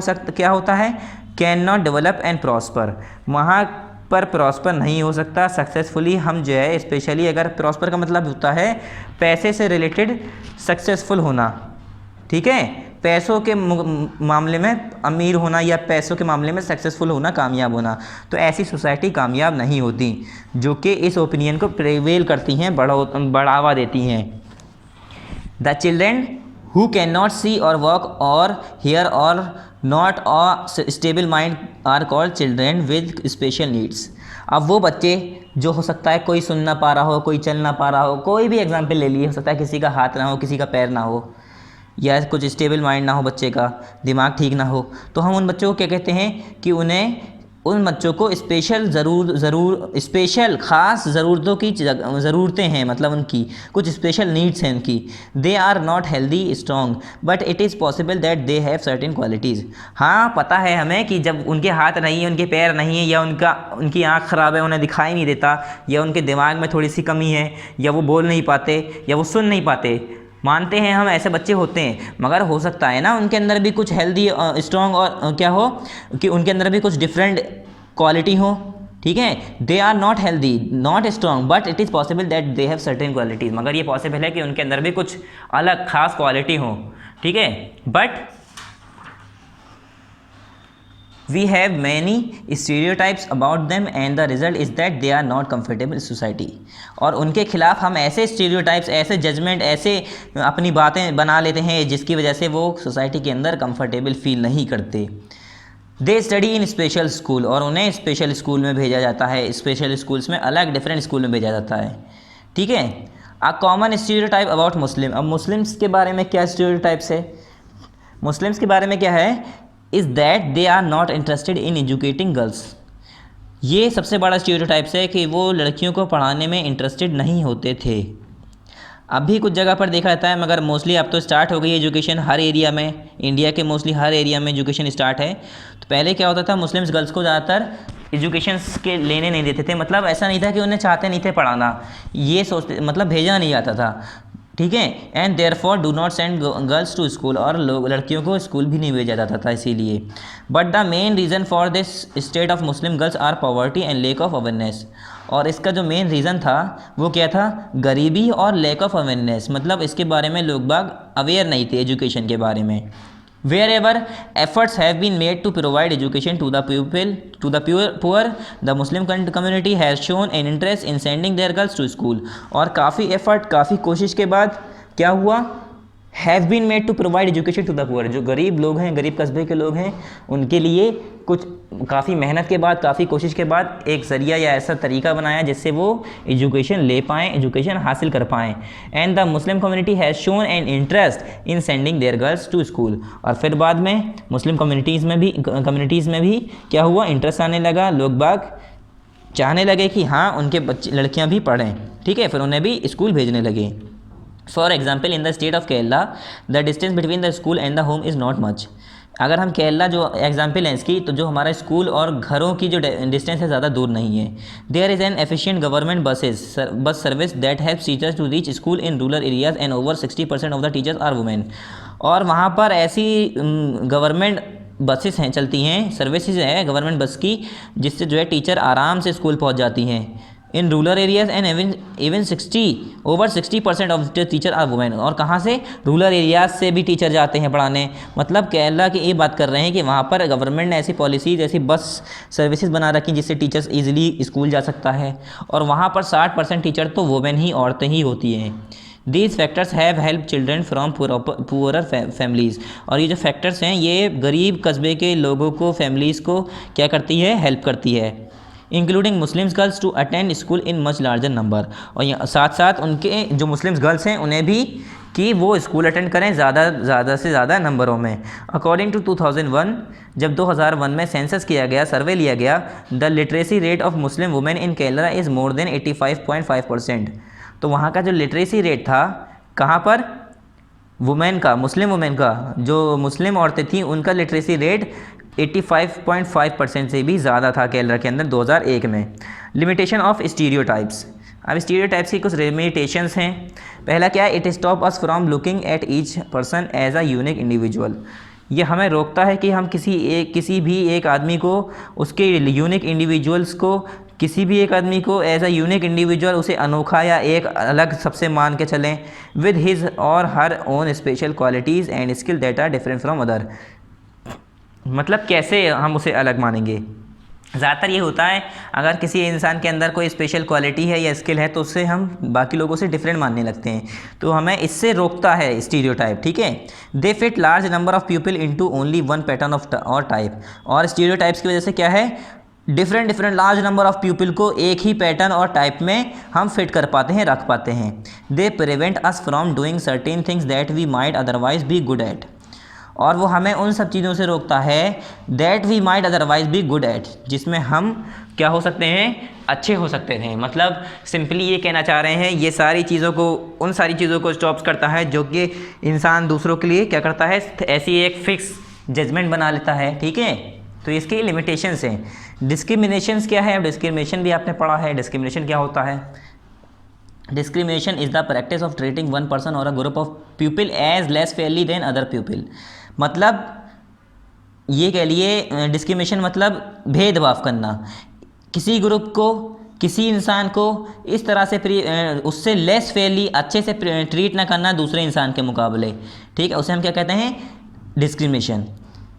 Speaker 1: होता है? Can not develop and prosper, वहाँ पर प्रॉस्पर नहीं हो सकता सक्सेसफुली। हम जो है, स्पेशली अगर प्रॉस्पर का मतलब होता है पैसे से रिलेटेड सक्सेसफुल होना। ठीक है, पैसों के मामले में अमीर होना या पैसों के मामले में सक्सेसफुल होना, कामयाब होना, तो ऐसी सोसाइटी कामयाब नहीं होती जो कि इस ओपिनियन को प्रिवेल करती हैं, बढ़ावा देती हैं। The children who can not see or walk or hear or not a stable mind are called children with special needs. अब वो बच्चे जो, हो सकता है कोई सुन ना पा रहा हो, कोई चल ना पा रहा हो, कोई भी एग्जाम्पल ले लिए, हो सकता है किसी का हाथ ना हो, किसी का पैर ना हो, या कुछ स्टेबल माइंड ना हो, बच्चे का दिमाग ठीक ना हो, तो हम उन बच्चों को क्या कहते हैं कि उन बच्चों को स्पेशल ख़ास ज़रूरतों की ज़रूरतें हैं, मतलब उनकी कुछ स्पेशल नीड्स हैं उनकी। They are not healthy strong but it is possible that they have certain qualities. हाँ, पता है हमें कि जब उनके हाथ नहीं है, उनके पैर नहीं है, या उनकी आँख ख़राब है, उन्हें दिखाई नहीं देता, या उनके दिमाग में थोड़ी सी कमी है, या वो बोल नहीं पाते, या वो सुन नहीं पाते, मानते हैं हम ऐसे बच्चे होते हैं, मगर हो सकता है ना उनके अंदर भी कुछ हेल्दी स्ट्रॉन्ग और क्या हो कि उनके अंदर भी कुछ डिफरेंट क्वालिटी हो, ठीक है। They are not healthy not strong but it is possible that they have certain qualities, मगर ये पॉसिबल है कि उनके अंदर भी कुछ अलग खास क्वालिटी हो, ठीक है। But we have many stereotypes about them and the result is that they are not comfortable society. और उनके खिलाफ हम ऐसे स्टीरियोटाइप्स, ऐसे जजमेंट, ऐसे अपनी बातें बना लेते हैं जिसकी वजह से वो सोसाइटी के अंदर कंफर्टेबल फील नहीं करते। They study in special school, और उन्हें स्पेशल स्कूल में भेजा जाता है, स्पेशल स्कूल्स में अलग डिफरेंट स्कूल में भेजा जाता है, ठीक है। अ कॉमन स्टीरियोटाइप अबाउट मुस्लिम, अब मुस्लिम्स के बारे में क्या स्टीरियोटाइप्स है, मुस्लिम्स के बारे में क्या है, is that they are not interested in educating girls. ये सबसे बड़ा स्टीरियोटाइप्स है कि वो लड़कियों को पढ़ाने में इंटरेस्टेड नहीं होते थे। अब भी कुछ जगह पर देखा जाता है, मगर मोस्टली अब तो स्टार्ट हो गई है एजुकेशन हर एरिया में, इंडिया के मोस्टली हर एरिया में एजुकेशन स्टार्ट है। तो पहले क्या होता था, मुस्लिम्स गर्ल्स को ज़्यादातर एजुकेशन के लेने नहीं देते थे, मतलब ऐसा नहीं था कि उन्हें चाहते नहीं थे पढ़ाना, ये सोचते मतलब भेजा नहीं जाता था, ठीक है। And therefore do not send girls to school, और लड़कियों को स्कूल भी नहीं भेजा जाता था इसीलिए। But the main reason for this state of Muslim girls are poverty and lack of awareness, और इसका जो मेन रीज़न था वो क्या था, गरीबी और लेक ऑफ अवेयरनेस, मतलब इसके बारे में लोग बाग अवेयर नहीं थे एजुकेशन के बारे में। Wherever efforts have been made to provide education to the poor, the Muslim community has shown an interest in sending their girls to school। और काफ़ी एफर्ट, काफ़ी कोशिश के बाद क्या हुआ, have been made to provide education to the poor, जो गरीब लोग हैं, गरीब कस्बे के लोग हैं, उनके लिए कुछ काफ़ी मेहनत के बाद, काफ़ी कोशिश के बाद एक ज़रिया या ऐसा तरीका बनाया जिससे वो एजुकेशन ले पाएँ, एजुकेशन हासिल कर पाएँ। And the Muslim community has shown an interest in sending their girls to school, और फिर बाद में मुस्लिम कम्युनिटीज़ में भी क्या हुआ, इंटरेस्ट आने लगा, लोग बाग चाहने लगे कि हाँ उनके बच्चे लड़कियाँ भी पढ़ें, ठीक है, फिर उन्हें भी स्कूल भेजने लगे। For example in the state of Kerala the distance between the school and the home is not much. अगर हम केरला जो एग्जाम्पल है इसकी, तो जो हमारा स्कूल और घरों की जो डिस्टेंस है ज़्यादा दूर नहीं है। There is an efficient government bus service that helps teachers to reach school in rural areas and over 60% of the teachers are women. और वहाँ पर ऐसी गवर्नमेंट बसेस हैं, चलती हैं, सर्विसेज है गवर्नमेंट बस की, जिससे जो है टीचर आराम से स्कूल पहुँच जाती हैं। In rural areas and even 60% of the teacher are women. और कहाँ से, रूरल एरियाज़ से भी टीचर जाते हैं पढ़ाने। मतलब केरला की ये बात कर रहे हैं कि वहाँ पर गवर्नमेंट ने ऐसी पॉलिसीज़, ऐसी बस सर्विसेज बना रखी जिससे टीचर्स इजीली स्कूल जा सकता है, और वहाँ पर 60% टीचर तो वुमेन ही, औरतें ही होती हैं। These factors have help children from poorer families. और ये जो फैक्टर्स हैं ये गरीब कस्बे के लोगों को, फैमिलीज़ को क्या करती है, हेल्प करती है। Including Muslims girls to attend school in much larger number, और साथ साथ उनके जो मुस्लिम्स गर्ल्स हैं उन्हें भी कि वो स्कूल अटेंड करें ज़्यादा से ज़्यादा नंबरों में। अकॉर्डिंग टू 2001, जब 2001 में सेंसस किया गया, सर्वे लिया गया, the literacy rate of Muslim women in Kerala is more then 85.5%। तो वहाँ का जो लिटरेसी रेट था, कहाँ पर, वुमेन का, मुस्लिम वुमेन का, जो मुस्लिम औरतें थीं उनका लिटरेसी रेट 85.5% से भी ज़्यादा था केरला के अंदर 2001 में। लिमिटेशन ऑफ स्टीरियोटाइप्स, अब स्टीरियोटाइप्स की कुछ लिमिटेशंस हैं। पहला क्या है, it stop us from looking at each person as a unique individual. ये हमें रोकता है कि हम किसी भी एक आदमी को, उसके यूनिक इंडिविजुअल्स को, किसी भी एक आदमी को एज अ यूनिक इंडिविजुअल, उसे अनोखा या एक अलग सबसे मान के चलें, विद हिज और her own special qualities and skill that are different from other. मतलब कैसे हम उसे अलग मानेंगे, ज़्यादातर ये होता है अगर किसी इंसान के अंदर कोई स्पेशल क्वालिटी है या स्किल है तो उससे हम बाकी लोगों से डिफरेंट मानने लगते हैं, तो हमें इससे रोकता है स्टीरियोटाइप, ठीक है। दे fit large number of people into only one pattern of और टाइप, और स्टीरियोटाइप्स की वजह से क्या है, different large number of people को एक ही पैटर्न और टाइप में हम फिट कर पाते हैं, रख पाते हैं। They prevent us from doing certain things that we might otherwise be good at, और वो हमें उन सब चीज़ों से रोकता है that we might otherwise be good at, जिसमें हम क्या हो सकते हैं, अच्छे हो सकते हैं। मतलब सिंपली ये कहना चाह रहे हैं, ये सारी चीज़ों को, उन सारी चीज़ों को स्टॉप करता है जो कि इंसान दूसरों के लिए क्या करता है, ऐसी एक फिक्स जजमेंट बना लेता है, ठीक है। तो इसकी लिमिटेशंस हैं। डिस्क्रिमिनेशंस क्या है, अब डिस्क्रिमिनेशन भी आपने पढ़ा है, डिस्क्रिमिनेशन क्या होता है। Discrimination is the practice of treating one person or a group of people as less fairly than other people. मतलब ये कह लिए डिस्क्रिमिनेशन मतलब भेदभाव करना, किसी ग्रुप को, किसी इंसान को इस तरह से उससे लेस फेयरली, अच्छे से ट्रीट ना करना दूसरे इंसान के मुकाबले, ठीक है, उसे हम क्या कहते हैं, discrimination.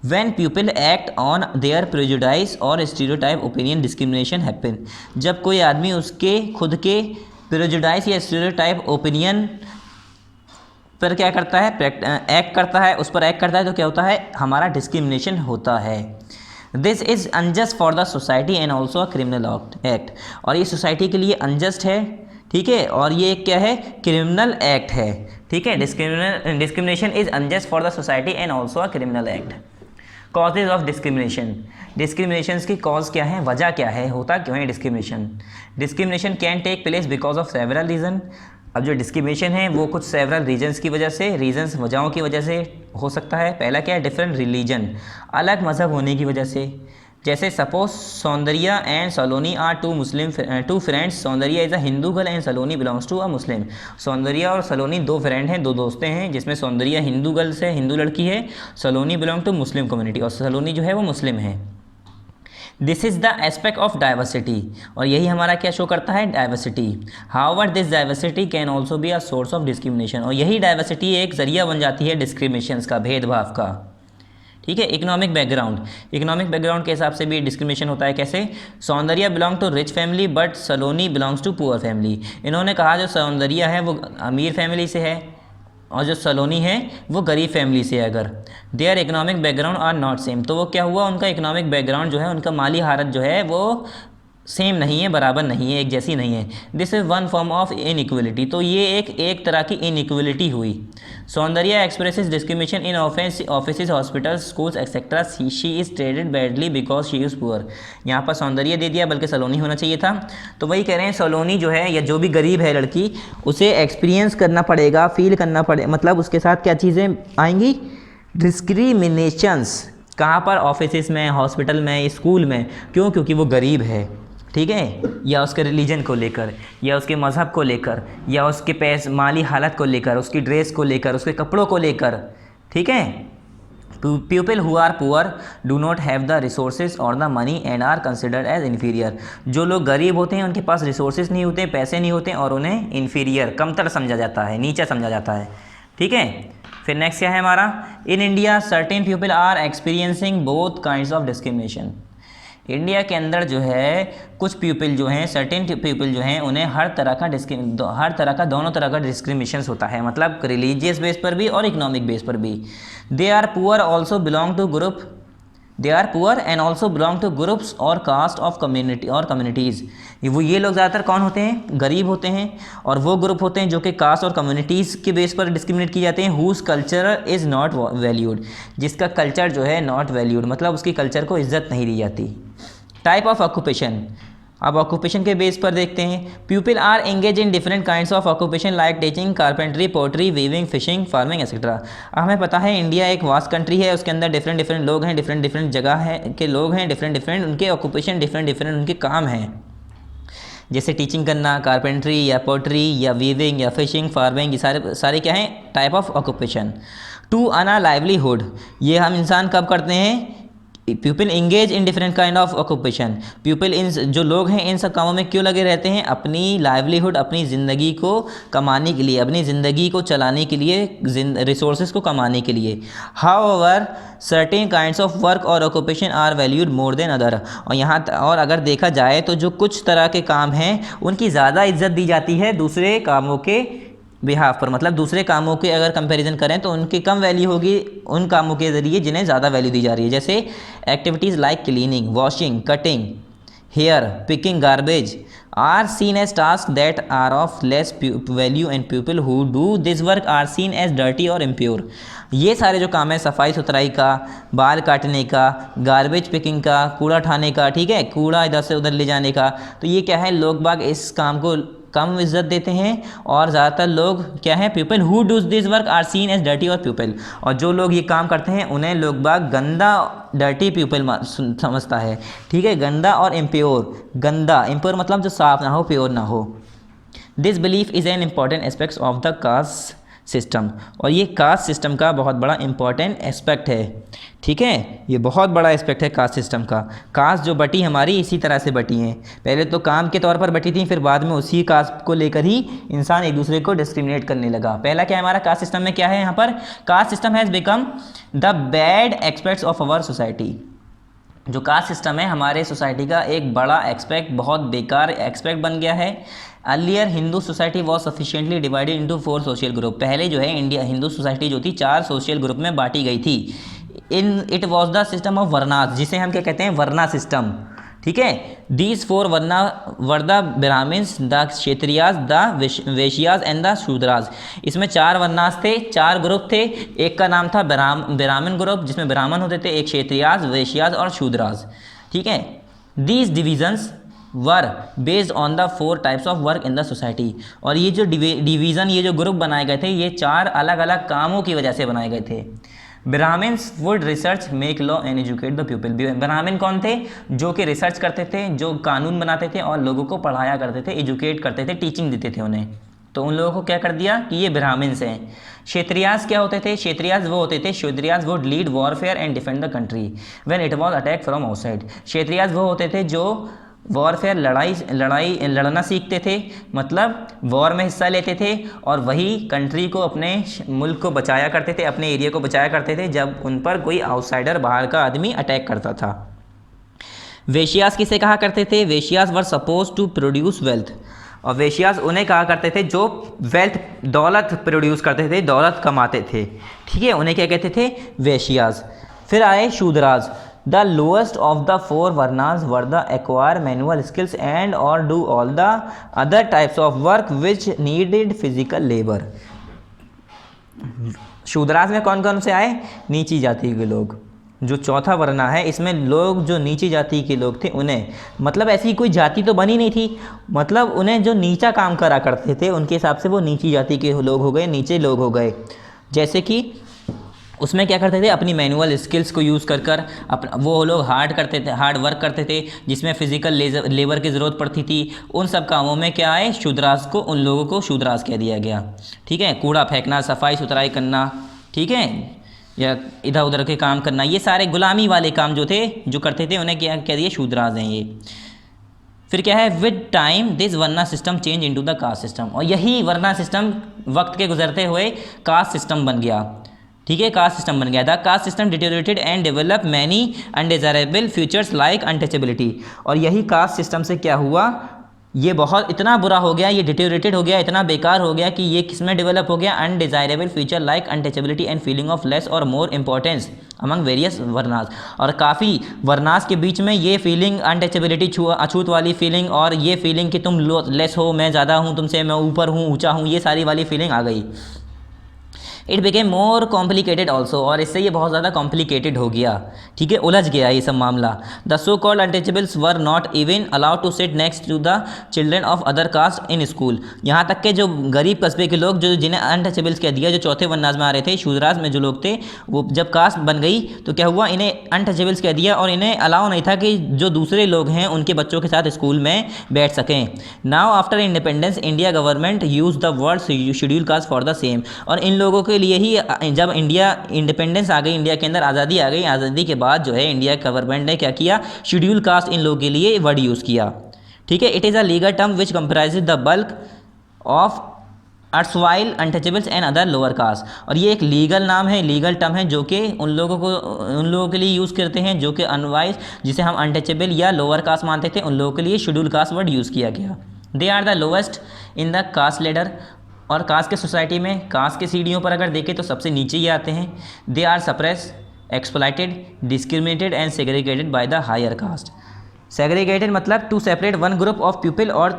Speaker 1: When people act on their prejudice और stereotype opinion, discrimination happen। जब कोई आदमी उसके खुद के prejudice या stereotype opinion पर क्या करता है, एक्ट करता है, उस पर एक्ट करता है, तो क्या होता है, हमारा डिस्क्रिमिनेशन होता है। This is unjust for the society and also a criminal act. और ये सोसाइटी के लिए अनजस्ट है, ठीक है, और ये क्या है, क्रिमिनल एक्ट है, ठीक है। Discrimination is unjust for the society and also a criminal act. Causes of discrimination, discrimination की कॉज क्या है, वजह क्या है, होता क्यों है discrimination. Discrimination can take place because of several reason. अब जो डिस्क्रिमिनेशन है वो कुछ सेवरल रीजन्स की वजह से, रीजन्स वजहों की वजह से हो सकता है। पहला क्या है, डिफरेंट रिलीजन, अलग मज़हब होने की वजह से। जैसे suppose Saundarya and Saloni are two friends, Saundarya is a Hindu girl and Saloni belongs to a Muslim. Saundarya और सलोनी दो फ्रेंड हैं, दो दोस्तें हैं, जिसमें सौंदर्या हिंदू गर्ल से, हिंदू लड़की है, सलोनी बिलोंग टू मुस्लिम कम्युनिटी, और सलोनी जो है वो मुस्लिम है। This is the aspect of diversity, और यही हमारा क्या शो करता है, diversity. However this diversity can also be a source of discrimination, और यही डाइवर्सिटी एक जरिया बन जाती है डिस्क्रिमिनेशन का, भेदभाव का, ठीक है। इकोनॉमिक बैकग्राउंड, इकोनॉमिक बैकग्राउंड के हिसाब से भी डिस्क्रिमिनेशन होता है। कैसे, Saundarya belong to rich family but Saloni belongs to poor family. इन्होंने कहा जो सौंदर्या है वो अमीर फैमिली से है और जो सलोनी है वो गरीब फैमिली से है। अगर their economic background are not same, तो वो क्या हुआ, उनका इकोनॉमिक बैकग्राउंड जो है, उनका माली हालत जो है वो सेम नहीं है, बराबर नहीं है, एक जैसी नहीं है। This is one form of inequality, तो ये एक तरह की इनइक्वलिटी हुई। Soundarya expresses discrimination in office, hospitals, schools etcetera. She is traded badly because she is poor. यहाँ पर सौंदर्या दे दिया, बल्कि सलोनी होना चाहिए था। तो वही कह रहे हैं, सलोनी जो है या जो भी गरीब है लड़की, उसे एक्सपीरियंस करना पड़ेगा, फील करना पड़े, मतलब उसके साथ क्या चीज़ें आएंगी, डिस्क्रिमिनेशंस। कहाँ पर, ऑफिस में, हॉस्पिटल में, स्कूल में। क्यों, क्योंकि वो गरीब है, ठीक है, या उसके रिलीजन को लेकर, या उसके मज़हब को लेकर, या उसके माली हालत को लेकर, उसकी ड्रेस को लेकर, उसके कपड़ों को लेकर, ठीक है। People who are poor do not have the resources or the money and are considered as inferior. जो लोग गरीब होते हैं उनके पास रिसोर्सेज नहीं होते, पैसे नहीं होते, और उन्हें इन्फीरियर, कमतर समझा जाता है, नीचा समझा जाता है, ठीक है। फिर नेक्स्ट क्या है हमारा, in India certain people are experiencing both kinds of discrimination. India के अंदर जो है कुछ पीपल जो हैं, सर्टेन पीपल जो हैं, उन्हें हर तरह का दोनों तरह का डिस्क्रिमिनेशन होता है, मतलब रिलीजियस बेस पर भी और इकोनॉमिक बेस पर भी। They are poor also belong to group, they are poor and also belong to groups और कास्ट ऑफ कम्युनिटी और कम्युनिटीज़। ये लोग ज़्यादातर कौन होते हैं, गरीब होते हैं, और वो ग्रुप होते हैं जो कि कास्ट और कम्युनिटीज़ के बेस पर डिस्क्रिमिनेट किए जाते हैं। Whose culture is not valued, जिसका कल्चर जो है नॉट वैल्यूड, मतलब उसकी कल्चर को इज्जत नहीं दी जाती। टाइप ऑफ ऑक्यूपेशन, अब ऑक्यूपेशन के बेस पर देखते हैं। People are engage in different kinds of occupation like teaching, carpentry, pottery, weaving, fishing, farming etcetera. हमें पता है इंडिया एक वास्ट कंट्री है, उसके अंदर डिफरेंट लोग हैं, डिफरेंट जगह है के लोग हैं, डिफरेंट उनके ऑक्यूपेशन, डिफरेंट उनके काम हैं। जैसे टीचिंग करना, कारपेंट्री या पोट्री या वीविंग या फिशिंग, फार्मिंग, ये सारे क्या हैं, type of occupation. To earn a livelihood, ये हम इंसान कब करते हैं, people engage in different kind of occupation. People in जो लोग हैं इन सब कामों में क्यों लगे रहते हैं, अपनी लाइवलीहुड, अपनी ज़िंदगी को कमाने के लिए, अपनी ज़िंदगी को चलाने के लिए, रिसोर्सेज को कमाने के लिए। However certain kinds of work or occupation are valued more than other, और अगर देखा जाए तो जो कुछ तरह के काम हैं उनकी ज़्यादा इज्जत दी जाती है दूसरे कामों के बिहाफ पर, मतलब दूसरे कामों के अगर कंपैरिजन करें तो उनकी कम वैल्यू होगी उन कामों के ज़रिए जिन्हें ज़्यादा वैल्यू दी जा रही है। जैसे activities like cleaning, washing, cutting hair, picking garbage are seen as task that are of less value and people who do this work are seen as dirty और इम्प्योर। ये सारे जो काम है, सफाई सुथराई का, बाल काटने का, गार्बेज पिकिंग का, कूड़ा उठाने का, ठीक है, कूड़ा इधर से उधर ले जाने का, तो ये क्या है, लोग बाग इस काम को कम इज्जत देते हैं। और ज़्यादातर लोग क्या है, people who does this work are seen as dirty और पीपल, और जो लोग ये काम करते हैं उन्हें लोग बाग गंदा, डर्टी पीपल समझता है, ठीक है, गंदा और इम्प्योर। गंदा, इम्प्योर मतलब जो साफ ना हो, प्योर ना हो। This belief is an important aspect of the caste system, और ये कास्ट सिस्टम का बहुत बड़ा इंपॉर्टेंट एस्पेक्ट है। ठीक है, ये बहुत बड़ा एस्पेक्ट है कास्ट सिस्टम का। कास्ट जो बटी हमारी इसी तरह से बटी हैं, पहले तो काम के तौर पर बटी थी, फिर बाद में उसी कास्ट को लेकर ही इंसान एक दूसरे को डिस्क्रिमिनेट करने लगा। पहला क्या है हमारा कास्ट सिस्टम में, क्या है यहाँ पर, caste system has become the bad aspects of our society. जो कास्ट सिस्टम है हमारे सोसाइटी का एक बड़ा एस्पेक्ट, बहुत बेकार एस्पेक्ट बन गया है। Earlier Hindu society was sufficiently divided into 4 social group. पहले जो है इंडिया हिंदू सोसाइटी जो थी 4 सोशल ग्रुप में बांटी गई थी। It was the system of varnas, जिसे हम क्या कहते हैं, वर्ना सिस्टम। ठीक है, these 4 varna were the Brahmins, the Kshatriyas, the Vaishyas and the Shudras. इसमें 4 वर्नास थे, 4 ग्रुप थे। एक का नाम था ब्राह्मण ग्रुप, जिसमें ब्राह्मण होते थे, एक क्षत्रियाज, वैश्याज और शूद्राज। ठीक है, these divisions were based on the 4 types of work in the society. और ये जो डिवीज़न, ये जो ग्रुप बनाए गए थे, ये 4 अलग अलग कामों की वजह से बनाए गए थे। Brahmins would research, make law and educate the people. Brahmin कौन थे, जो कि रिसर्च करते थे, जो कानून बनाते थे और लोगों को पढ़ाया करते थे, एजुकेट करते थे, टीचिंग देते थे उन्हें। तो उन लोगों को क्या कर दिया कि ये ब्राह्मण्स हैं। क्षेत्रियाज क्या होते थे, क्षेत्रियाज वो होते थे, Kshatriyas would lead warfare and defend the country when it was attack from outside. Kshatriyas वो होते थे जो वॉरफेयर लड़ना सीखते थे, मतलब वॉर में हिस्सा लेते थे और वही कंट्री को, अपने मुल्क को बचाया करते थे, अपने एरिया को बचाया करते थे जब उन पर कोई आउटसाइडर, बाहर का आदमी अटैक करता था। वेश्यास किसे कहा करते थे, Vaishyas were suppose to produce wealth. और वेश्यास उन्हें कहा करते थे जो वेल्थ, दौलत प्रोड्यूस करते थे, दौलत कमाते थे। ठीक है, उन्हें क्या कहते थे, वेश्यास। फिर आए Shudras. The lowest of the 4 varnas were the acquire manual skills and or do all the other types of work which needed physical labor। Shudras में कौन कौन से आए, नीची जाति के लोग। जो चौथा वर्ना है इसमें लोग जो नीची जाति के लोग थे उन्हें, मतलब ऐसी कोई जाति तो बनी नहीं थी, मतलब उन्हें जो नीचा काम करा करते थे उनके हिसाब से वो नीची जाति के लोग हो गए, नीचे लोग हो गए। जैसे कि उसमें क्या करते थे, अपनी मैनुअल स्किल्स को यूज़ कर वो लोग हार्ड वर्क करते थे, जिसमें फिजिकल लेबर की ज़रूरत पड़ती थी। उन सब कामों में क्या आए, शूद्राज को, उन लोगों को शूद्राज कह दिया गया। ठीक है, कूड़ा फेंकना, सफाई सुथराई करना, ठीक है, या इधर उधर के काम करना, ये सारे गुलामी वाले काम जो थे, जो करते थे, उन्हें क्या कह दिया, शूद्राज हैं ये। फिर क्या है, with time this varna system change into the caste system. और यही वर्ना सिस्टम वक्त के गुजरते हुए कास्ट सिस्टम बन गया। ठीक है, कास्ट सिस्टम बन गया। The caste system deteriorated and develop many undesirable features like untouchability. और यही कास्ट सिस्टम से क्या हुआ, ये बहुत इतना बुरा हो गया, ये डिटेरियोरेटेड हो गया, इतना बेकार हो गया कि ये किसमें डेवलप हो गया, undesirable feature like untouchability and feeling of less और मोर इंपॉर्टेंस अमंग वेरियस वर्नास। और काफ़ी वर्नास के बीच में ये फीलिंग, अनटचेबिलिटी, अछूत वाली फीलिंग, और ये फीलिंग कि तुम लेस हो, मैं ज़्यादा हूँ तुमसे, मैं ऊपर हूँ, ऊँचा हूँ, ये सारी वाली फीलिंग आ गई। It became more complicated also. और इससे ये बहुत ज़्यादा कॉम्प्लिकेटेड हो गया। ठीक है, उलझ गया ये सब मामला। The so called untouchables were not even allowed to sit next to the children of other caste in school. यहाँ तक के जो गरीब कस्बे के लोग, जो जिन्हें अनटचेबल्स कह दिया, जो चौथे वर्नाज में आ रहे थे, शूद्राज में जो लोग थे, वो जब कास्ट बन गई तो क्या हुआ, इन्हें अनटचेबल्स कह दिया और इन्हें अलाउ नहीं था कि जो दूसरे लोग हैं उनके बच्चों के साथ स्कूल में बैठ सकें। Now after independence India government use the word schedule caste for the same. और इन लोगों के लिए ही जब इंडिया इंडिपेंडेंस आ गई, इंडिया के अंदर आज़ादी आ गई, आज़ादी के बाद जो है इंडिया गवर्नमेंट ने क्या किया, शेड्यूल कास्ट इन लोगों के लिए वर्ड यूज़ किया। ठीक है, it is a legal term which comprises the bulk of erstwhile untouchables and other lower caste. और ये एक लीगल नाम है, लीगल टर्म है, जो कि उन लोगों के लिए यूज़ करते हैं जो कि अनवाइज, जिसे हम अनटचेबल या लोअर कास्ट मानते थे, उन लोगों के लिए शेड्यूल कास्ट वर्ड यूज़ किया गया। They are the lowest in the caste ladder. और कास्ट के सोसाइटी में, कास्ट के सीढ़ियों पर अगर देखें तो सबसे नीचे ही आते हैं। They are suppress, exploited, discriminated and segregated by the higher caste. Segregated मतलब to separate one group of people or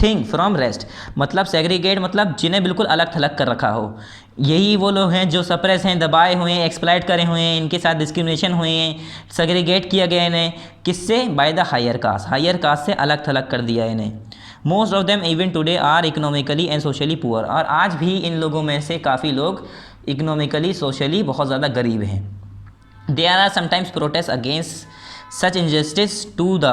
Speaker 1: thing from rest. मतलब सेग्रीगेट मतलब जिन्हें बिल्कुल अलग थलग कर रखा हो। यही वो लोग हैं जो सप्रेस हैं, दबाए हुए हैं, एक्सप्लॉइट करे हुए हैं, इनके साथ डिस्क्रिमिनेशन हुए हैं, सेग्रीगेट किया गया इन्हें, किससे, by the higher caste, higher caste से अलग थलग कर दिया इन्हें। Most of them even today are economically and socially poor. और आज भी इन लोगों में से काफ़ी लोग इकोनॉमिकली, सोशली बहुत ज़्यादा गरीब हैं। They are sometimes protest against such injustice to the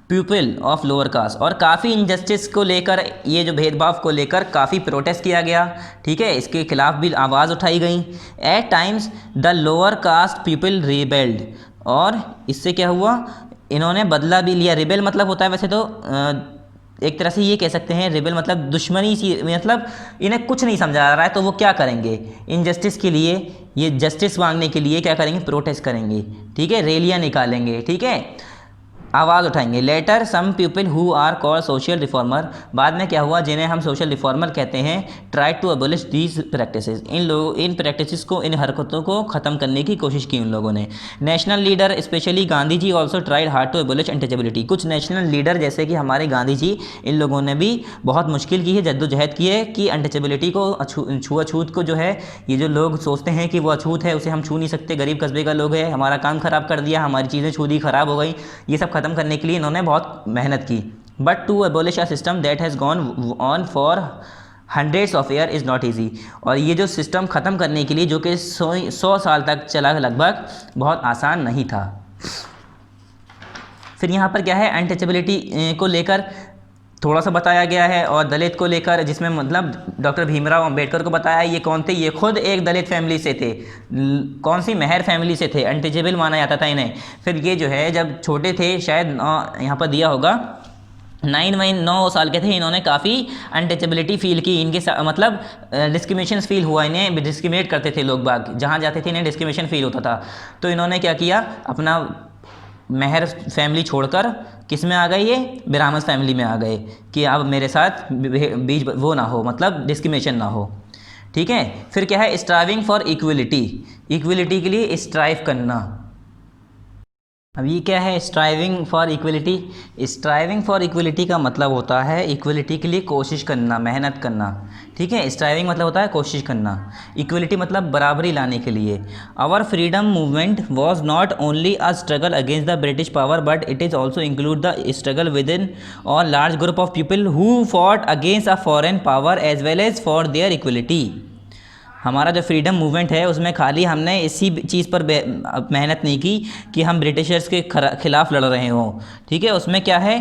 Speaker 1: people of lower caste, और काफ़ी इनजस्टिस को लेकर, ये जो भेदभाव को लेकर काफ़ी प्रोटेस्ट किया गया, ठीक है, इसके खिलाफ भी आवाज़ उठाई गई। At times the lower caste people rebelled, और इससे क्या हुआ, इन्होंने बदला भी लिया। रिबेल मतलब होता है वैसे तो एक तरह से ये कह सकते हैं, रिबेल मतलब दुश्मनी सी, मतलब इन्हें कुछ नहीं समझा जा रहा है तो वो क्या करेंगे, इनजस्टिस के लिए, ये जस्टिस मांगने के लिए क्या करेंगे, प्रोटेस्ट करेंगे, ठीक है, रैलियाँ निकालेंगे, ठीक है, आवाज़ उठाएंगे। Later some people who are called social reformer, बाद में क्या हुआ, जिन्हें हम सोशल रिफॉर्मर कहते हैं, try to abolish these practices, इन प्रैक्टिसेस को, इन हरकतों को ख़त्म करने की कोशिश की उन लोगों ने। National leader specially Gandhi ji also tried hard to abolish untouchability, कुछ नेशनल लीडर जैसे कि हमारे गांधी जी, इन लोगों ने भी बहुत मुश्किल की है, जद्दोजहद की है कि अनटचेबिलिटी को, छुआछूत को जो है, ये जो लोग सोचते हैं कि वो अछूत है, उसे हम छू नहीं सकते, गरीब कस्बे का लोग है, हमारा काम ख़राब कर दिया, हमारी चीज़ें छू दी, ख़राब हो गई, ये सब खत्म करने के लिए इन्होंने बहुत मेहनत की। But to abolish a system that has gone on for hundreds of year is not easy, और ये जो सिस्टम ख़त्म करने के लिए जो कि 100 साल तक चला लगभग, बहुत आसान नहीं था। फिर यहाँ पर क्या है, अनटचेबिलिटी को लेकर थोड़ा सा बताया गया है, और दलित को लेकर, जिसमें मतलब डॉक्टर भीमराव अंबेडकर को बताया, ये कौन थे, ये खुद एक दलित फैमिली से थे, कौन सी, मेहर फैमिली से थे, अनटचेबल माना जाता था इन्हें। फिर ये जो है जब छोटे थे, शायद यहाँ पर दिया होगा 9 साल के थे, इन्होंने काफ़ी अनटचेबिलिटी फील की, इनके मतलब डिस्क्रिमिनेशन फील हुआ, इन्हें डिस्क्रिमिनेट करते थे लोग बाग, जहाँ जाते थे इन्हें डिस्क्रिमिनेशन फील होता था। तो इन्होंने क्या किया, अपना मेहर फैमिली छोड़कर किस में आ गए, ये ब्राह्मण फैमिली में आ गए, कि अब मेरे साथ बीच वो ना हो, मतलब डिस्क्रिमिनेशन ना हो, ठीक है। फिर क्या है, स्ट्राइविंग फॉर इक्वलिटी, इक्वलिटी के लिए स्ट्राइव करना। अब ये क्या है, striving for equality, striving for equality का मतलब होता है इक्वलिटी के लिए कोशिश करना, मेहनत करना, ठीक है। स्ट्राइविंग मतलब होता है कोशिश करना, इक्वलिटी मतलब बराबरी लाने के लिए। Our freedom movement was not only a struggle against the British power, but it is also include the struggle within or large group of people who fought against a foreign power as well as for their equality. हमारा जो freedom movement है उसमें खाली हमने इसी चीज़ पर मेहनत नहीं की कि हम ब्रिटिशर्स के खिलाफ लड़ रहे हों, ठीक है। उसमें क्या है,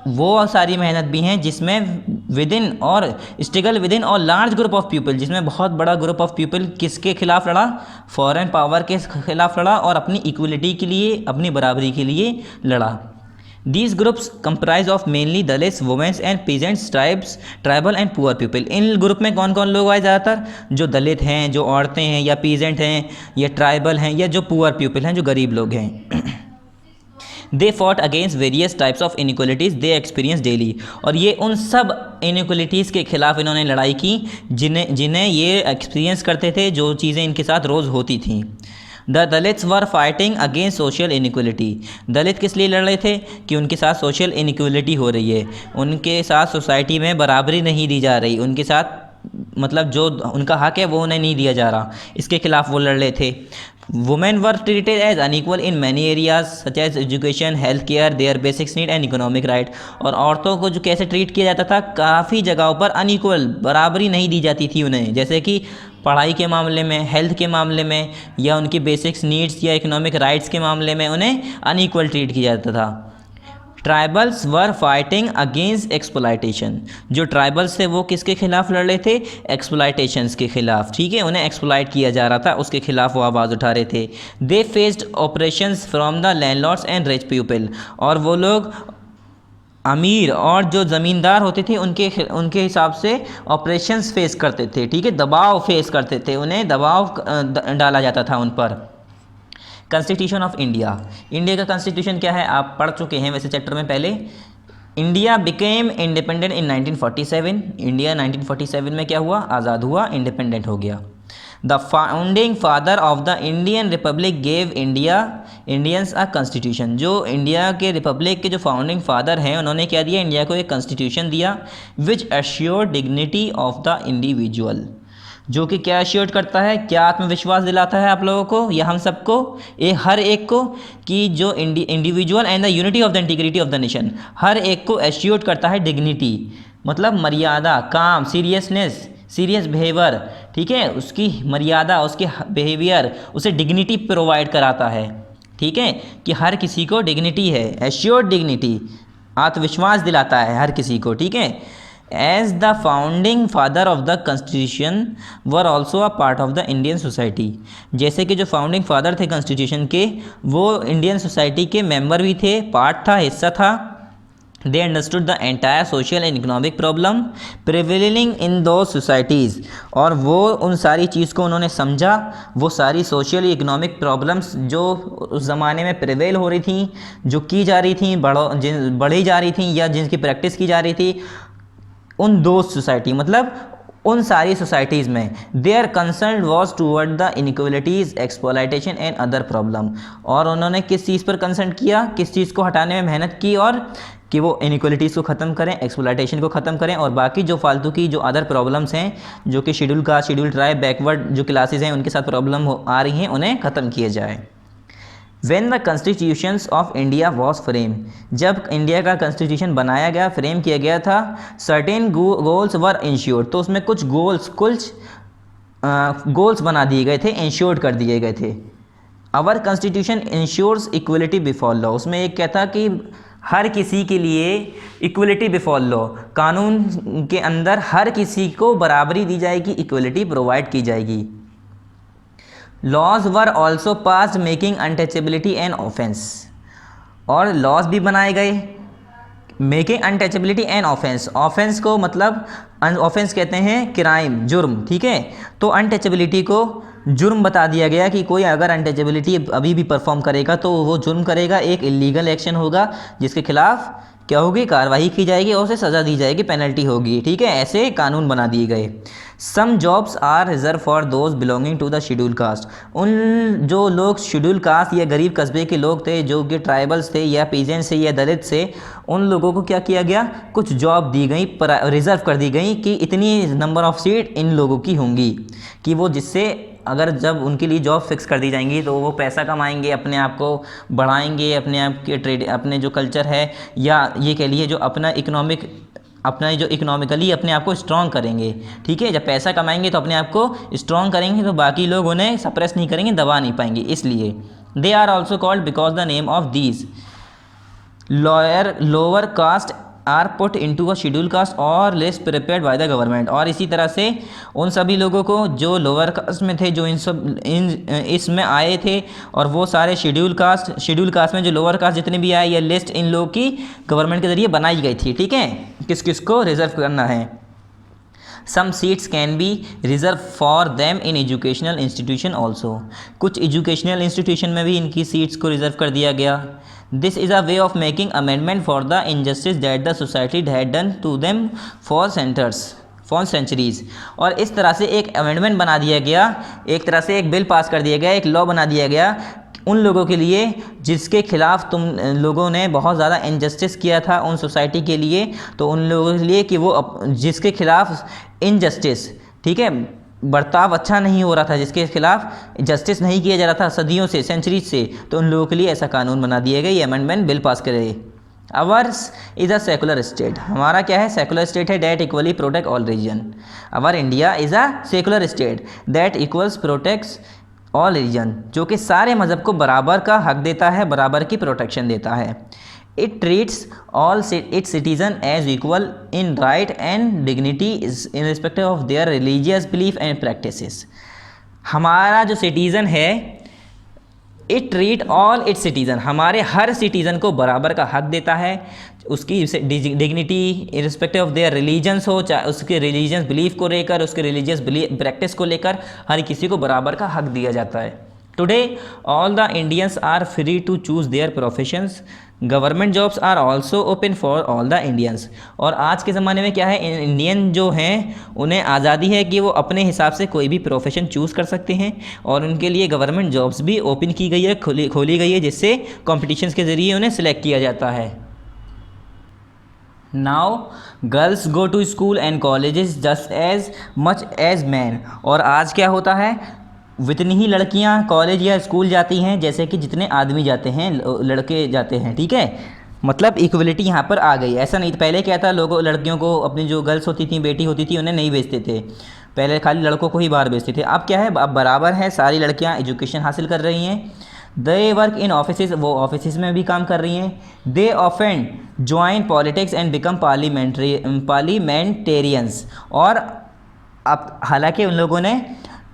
Speaker 1: वो सारी मेहनत भी हैं जिसमें विद इन और struggle within or large group of people, जिसमें बहुत बड़ा ग्रुप ऑफ पीपल किसके खिलाफ लड़ा, फॉरेन पावर के खिलाफ लड़ा, और अपनी इक्वलिटी के लिए, अपनी बराबरी के लिए लड़ा। These groups comprise of mainly Dalits, women and peasants, tribal and poor people। In group में कौन कौन लोग आए ज़्यादातर, जो दलित हैं, जो औरतें हैं, या पीजेंट हैं, या ट्राइबल हैं, या जो पुअर पीपल हैं, जो गरीब लोग हैं। They fought against various types of inequalities they experience daily, और ये उन सब inequalities के खिलाफ इन्होंने लड़ाई की जिन्हें ये एक्सपीरियंस करते थे, जो चीज़ें इनके साथ रोज़ होती थीं। The Dalits were fighting against social inequality, Dalit किस लिए लड़ रहे थे, कि उनके साथ सोशल इनइक्वलिटी हो रही है, उनके साथ सोसाइटी में बराबरी नहीं दी जा रही, उनके साथ मतलब जो उनका हक है वो उन्हें नहीं दिया जा रहा, इसके खिलाफ वो लड़ रहे थे। Women were treated as unequal in many areas such as education, health care, their basics need and economic right, और औरतों को जो कैसे ट्रीट किया जाता था, काफ़ी जगहों पर अनइक्वल, बराबरी नहीं दी जाती थी उन्हें, जैसे कि पढ़ाई के मामले में, हेल्थ के मामले में, या उनकी बेसिक्स नीड्स या इकोनॉमिक राइट्स के मामले में उन्हें अनइक्वल ट्रीट किया जाता था। ट्राइबल्स वर फाइटिंग अगेंस्ट एक्सप्लॉयटेशन, जो ट्राइबल्स थे वो किसके खिलाफ लड़ रहे थे, एक्सप्लॉयटेशंस के खिलाफ, ठीक है, उन्हें एक्सप्लॉयट किया जा रहा था, उसके खिलाफ वो आवाज़ उठा रहे थे। दे faced operations from the landlords and rich people, और वो लोग अमीर और जो ज़मींदार होते थे उनके हिसाब से ऑपरेशंस फेस करते थे, ठीक है, दबाव फेस करते थे, उन्हें दबाव डाला जाता था उन पर। कॉन्स्टिट्यूशन ऑफ इंडिया, इंडिया का कॉन्स्टिट्यूशन क्या है, आप पढ़ चुके हैं वैसे चैप्टर में पहले। India became independent in 1947, India 1947 में क्या हुआ, आज़ाद हुआ, इंडिपेंडेंट हो गया। The founding father of the Indian Republic gave Indians a constitution, जो इंडिया के रिपब्लिक के जो फाउंडिंग फादर हैं उन्होंने क्या दिया, इंडिया को एक कॉन्स्टिट्यूशन दिया, which assure dignity of the individual, जो कि क्या एश्योर करता है, क्या आत्मविश्वास दिलाता है आप लोगों को या हम सबको, हर एक को, कि जो individual and the unity of the integrity of the nation, हर एक को एश्योर करता है डिग्निटी, मतलब मर्यादा, काम, सीरियसनेस, सीरियस बिहेवियर, ठीक है, उसकी मर्यादा, उसके बिहेवियर उसे डिग्निटी प्रोवाइड कराता है, ठीक है, कि हर किसी को डिग्निटी है, एश्योर्ड डिग्निटी, आत्मविश्वास दिलाता है हर किसी को, ठीक है। As the founding father of the constitution were also a part of the Indian society, जैसे कि जो फाउंडिंग फादर थे कॉन्स्टिट्यूशन के, वो इंडियन सोसाइटी के मेंबर भी थे, पार्ट था, हिस्सा था। They understood the entire social and economic problem prevailing in those societies, और वो उन सारी चीज़ को उन्होंने समझा, वो सारी सोशल इकोनॉमिक प्रॉब्लम्स जो उस ज़माने में प्रिवेल हो रही थी, जो की जा रही थी, बढ़ी जा रही थी या जिनकी प्रैक्टिस की जा रही थी, उन दो सोसाइटी मतलब उन सारी सोसाइटीज़ में their concern was toward the inequalities, exploitation and other problem. और उन्होंने किस चीज़ पर कंसर्न किया, किस चीज़ को हटाने में मेहनत की, और कि वो इनइक्वलिटीज़ को ख़त्म करें, एक्सप्लॉयटेशन को ख़त्म करें, और बाकी जो फालतू की जो अदर प्रॉब्लम्स हैं, जो कि schedule caste, schedule tribe, backward जो क्लासेस हैं उनके साथ प्रॉब्लम आ रही हैं, उन्हें ख़त्म किया जाए। When the constitutions of India was framed, जब इंडिया का कॉन्स्टिट्यूशन बनाया गया, फ्रेम किया गया था, certain goals were ensured, तो उसमें कुछ गोल्स बना दिए गए थे, इंश्योर्ड कर दिए गए थे। Our constitution ensures equality before law, उसमें एक क्या था कि हर किसी के लिए इक्वलिटी बिफोर लॉ, कानून के अंदर हर किसी को बराबरी दी जाएगी, इक्वलिटी प्रोवाइड की जाएगी। Laws were also pass making untouchability and offence, और लॉज भी बनाए गए making untouchability and offence, offence को मतलब ऑफेंस कहते हैं क्राइम, जुर्म, ठीक है। तो अनटचेबिलिटी को जुर्म बता दिया गया कि कोई अगर अनटचेबिलिटी अभी भी परफॉर्म करेगा तो वो जुर्म करेगा, एक इलीगल एक्शन होगा जिसके खिलाफ क्या होगी, कार्रवाई की जाएगी और उसे सज़ा दी जाएगी, पेनल्टी होगी, ठीक है। ऐसे कानून बना दिए गए। Some jobs are reserve for those belonging to the schedule caste, उन जो लोग शेड्यूल कास्ट या गरीब कस्बे के लोग थे, जो कि ट्राइबल्स थे या पीजेंट्स थे या दलित से, उन लोगों को क्या किया गया, कुछ जॉब दी गई, रिजर्व कर दी गई कि इतनी नंबर ऑफ सीट इन लोगों की होंगी, कि वो जिससे अगर जब उनके लिए जॉब फिक्स कर दी जाएंगी तो वो पैसा कमाएंगे, अपने आप को बढ़ाएंगे, अपने आप के ट्रेड, अपने जो कल्चर है या ये कह लिए जो अपना जो इकोनॉमिकली अपने आप को स्ट्रॉन्ग करेंगे, ठीक है। जब पैसा कमाएंगे तो अपने आप को स्ट्रॉन्ग करेंगे, तो बाकी लोग उन्हें सप्रेस नहीं करेंगे, दबा नहीं पाएंगे। इसलिए they are also called because the name of these lower caste are put into a schedule caste or list prepared by the government, और इसी तरह से उन सभी लोगों को जो लोअर कास्ट में थे, जो इसमें आए थे, और वो सारे शेड्यूल कास्ट में जो लोअर कास्ट जितने भी आए, ये लिस्ट इन लोगों की गवर्नमेंट के ज़रिए बनाई गई थी, ठीक है। किस किस को रिजर्व करना है। Some seats can be reserve for them in educational institution also, कुछ एजुकेशनल इंस्टीट्यूशन में भी इनकी सीट्स को रिजर्व कर दिया गया। This is a way of making amendment for the injustice that the society had done to them for centuries, और इस तरह से एक अमेंडमेंट बना दिया गया, एक तरह से एक बिल पास कर दिया गया, एक लॉ बना दिया गया उन लोगों के लिए जिसके खिलाफ तुम लोगों ने बहुत ज़्यादा इनजस्टिस किया था उन सोसाइटी के लिए, तो उन लोगों के लिए कि वो जिसके खिलाफ इनजस्टिस, ठीक है, बर्ताव अच्छा नहीं हो रहा था, जिसके खिलाफ जस्टिस नहीं किया जा रहा था सदियों से, सेंचुरीज से, तो उन लोगों के लिए ऐसा कानून बना दिया गया, ये अमेंडमेंट बिल पास करे। Ours is a secular state, हमारा क्या है, सेकुलर स्टेट है, that equally protect all region. Our India is a secular state that equals protects all religion, जो कि सारे मज़हब को बराबर का हक देता है, बराबर की प्रोटेक्शन देता है। It treats all its citizen as equal in right and dignity in respect of their religious belief and practices. हमारा जो सिटीज़न है, it treat all its citizen, हमारे हर सिटीज़न को बराबर का हक देता है, उसकी dignity in respect of there religions हो, चाहे उसके रिलीजियस बिलीफ को लेकर, उसके रिलीजियस प्रैक्टिस को लेकर, हर किसी को बराबर का हक दिया जाता है। Today all the Indians are free to choose their professions, government jobs are also open for all the Indians, और आज के ज़माने में क्या है, इंडियन जो हैं उन्हें आज़ादी है कि वो अपने हिसाब से कोई भी प्रोफेशन चूज़ कर सकते हैं, और उनके लिए गवर्नमेंट जॉब्स भी ओपन की गई है, खोली गई है, जिससे कॉम्पिटिशन्स के ज़रिए उन्हें सिलेक्ट किया जाता है। Now girls go to school and colleges just as much as man, और आज क्या होता है, उतनी ही लड़कियां कॉलेज या स्कूल जाती हैं जैसे कि जितने आदमी जाते हैं, लड़के जाते हैं, ठीक है। मतलब इक्वलिटी यहाँ पर आ गई। ऐसा नहीं, पहले क्या था, लड़कियों को अपनी जो गर्ल्स होती थी, बेटी होती थी, उन्हें नहीं भेजते थे, पहले खाली लड़कों को ही बाहर भेजते थे। अब क्या है, अब बराबर है, सारी लड़कियाँ एजुकेशन हासिल कर रही हैं, दे वर्क इन ऑफिस, वो ऑफिस में भी काम कर रही हैं। They often join politics and become parliamentarians, और अब हालांकि उन लोगों ने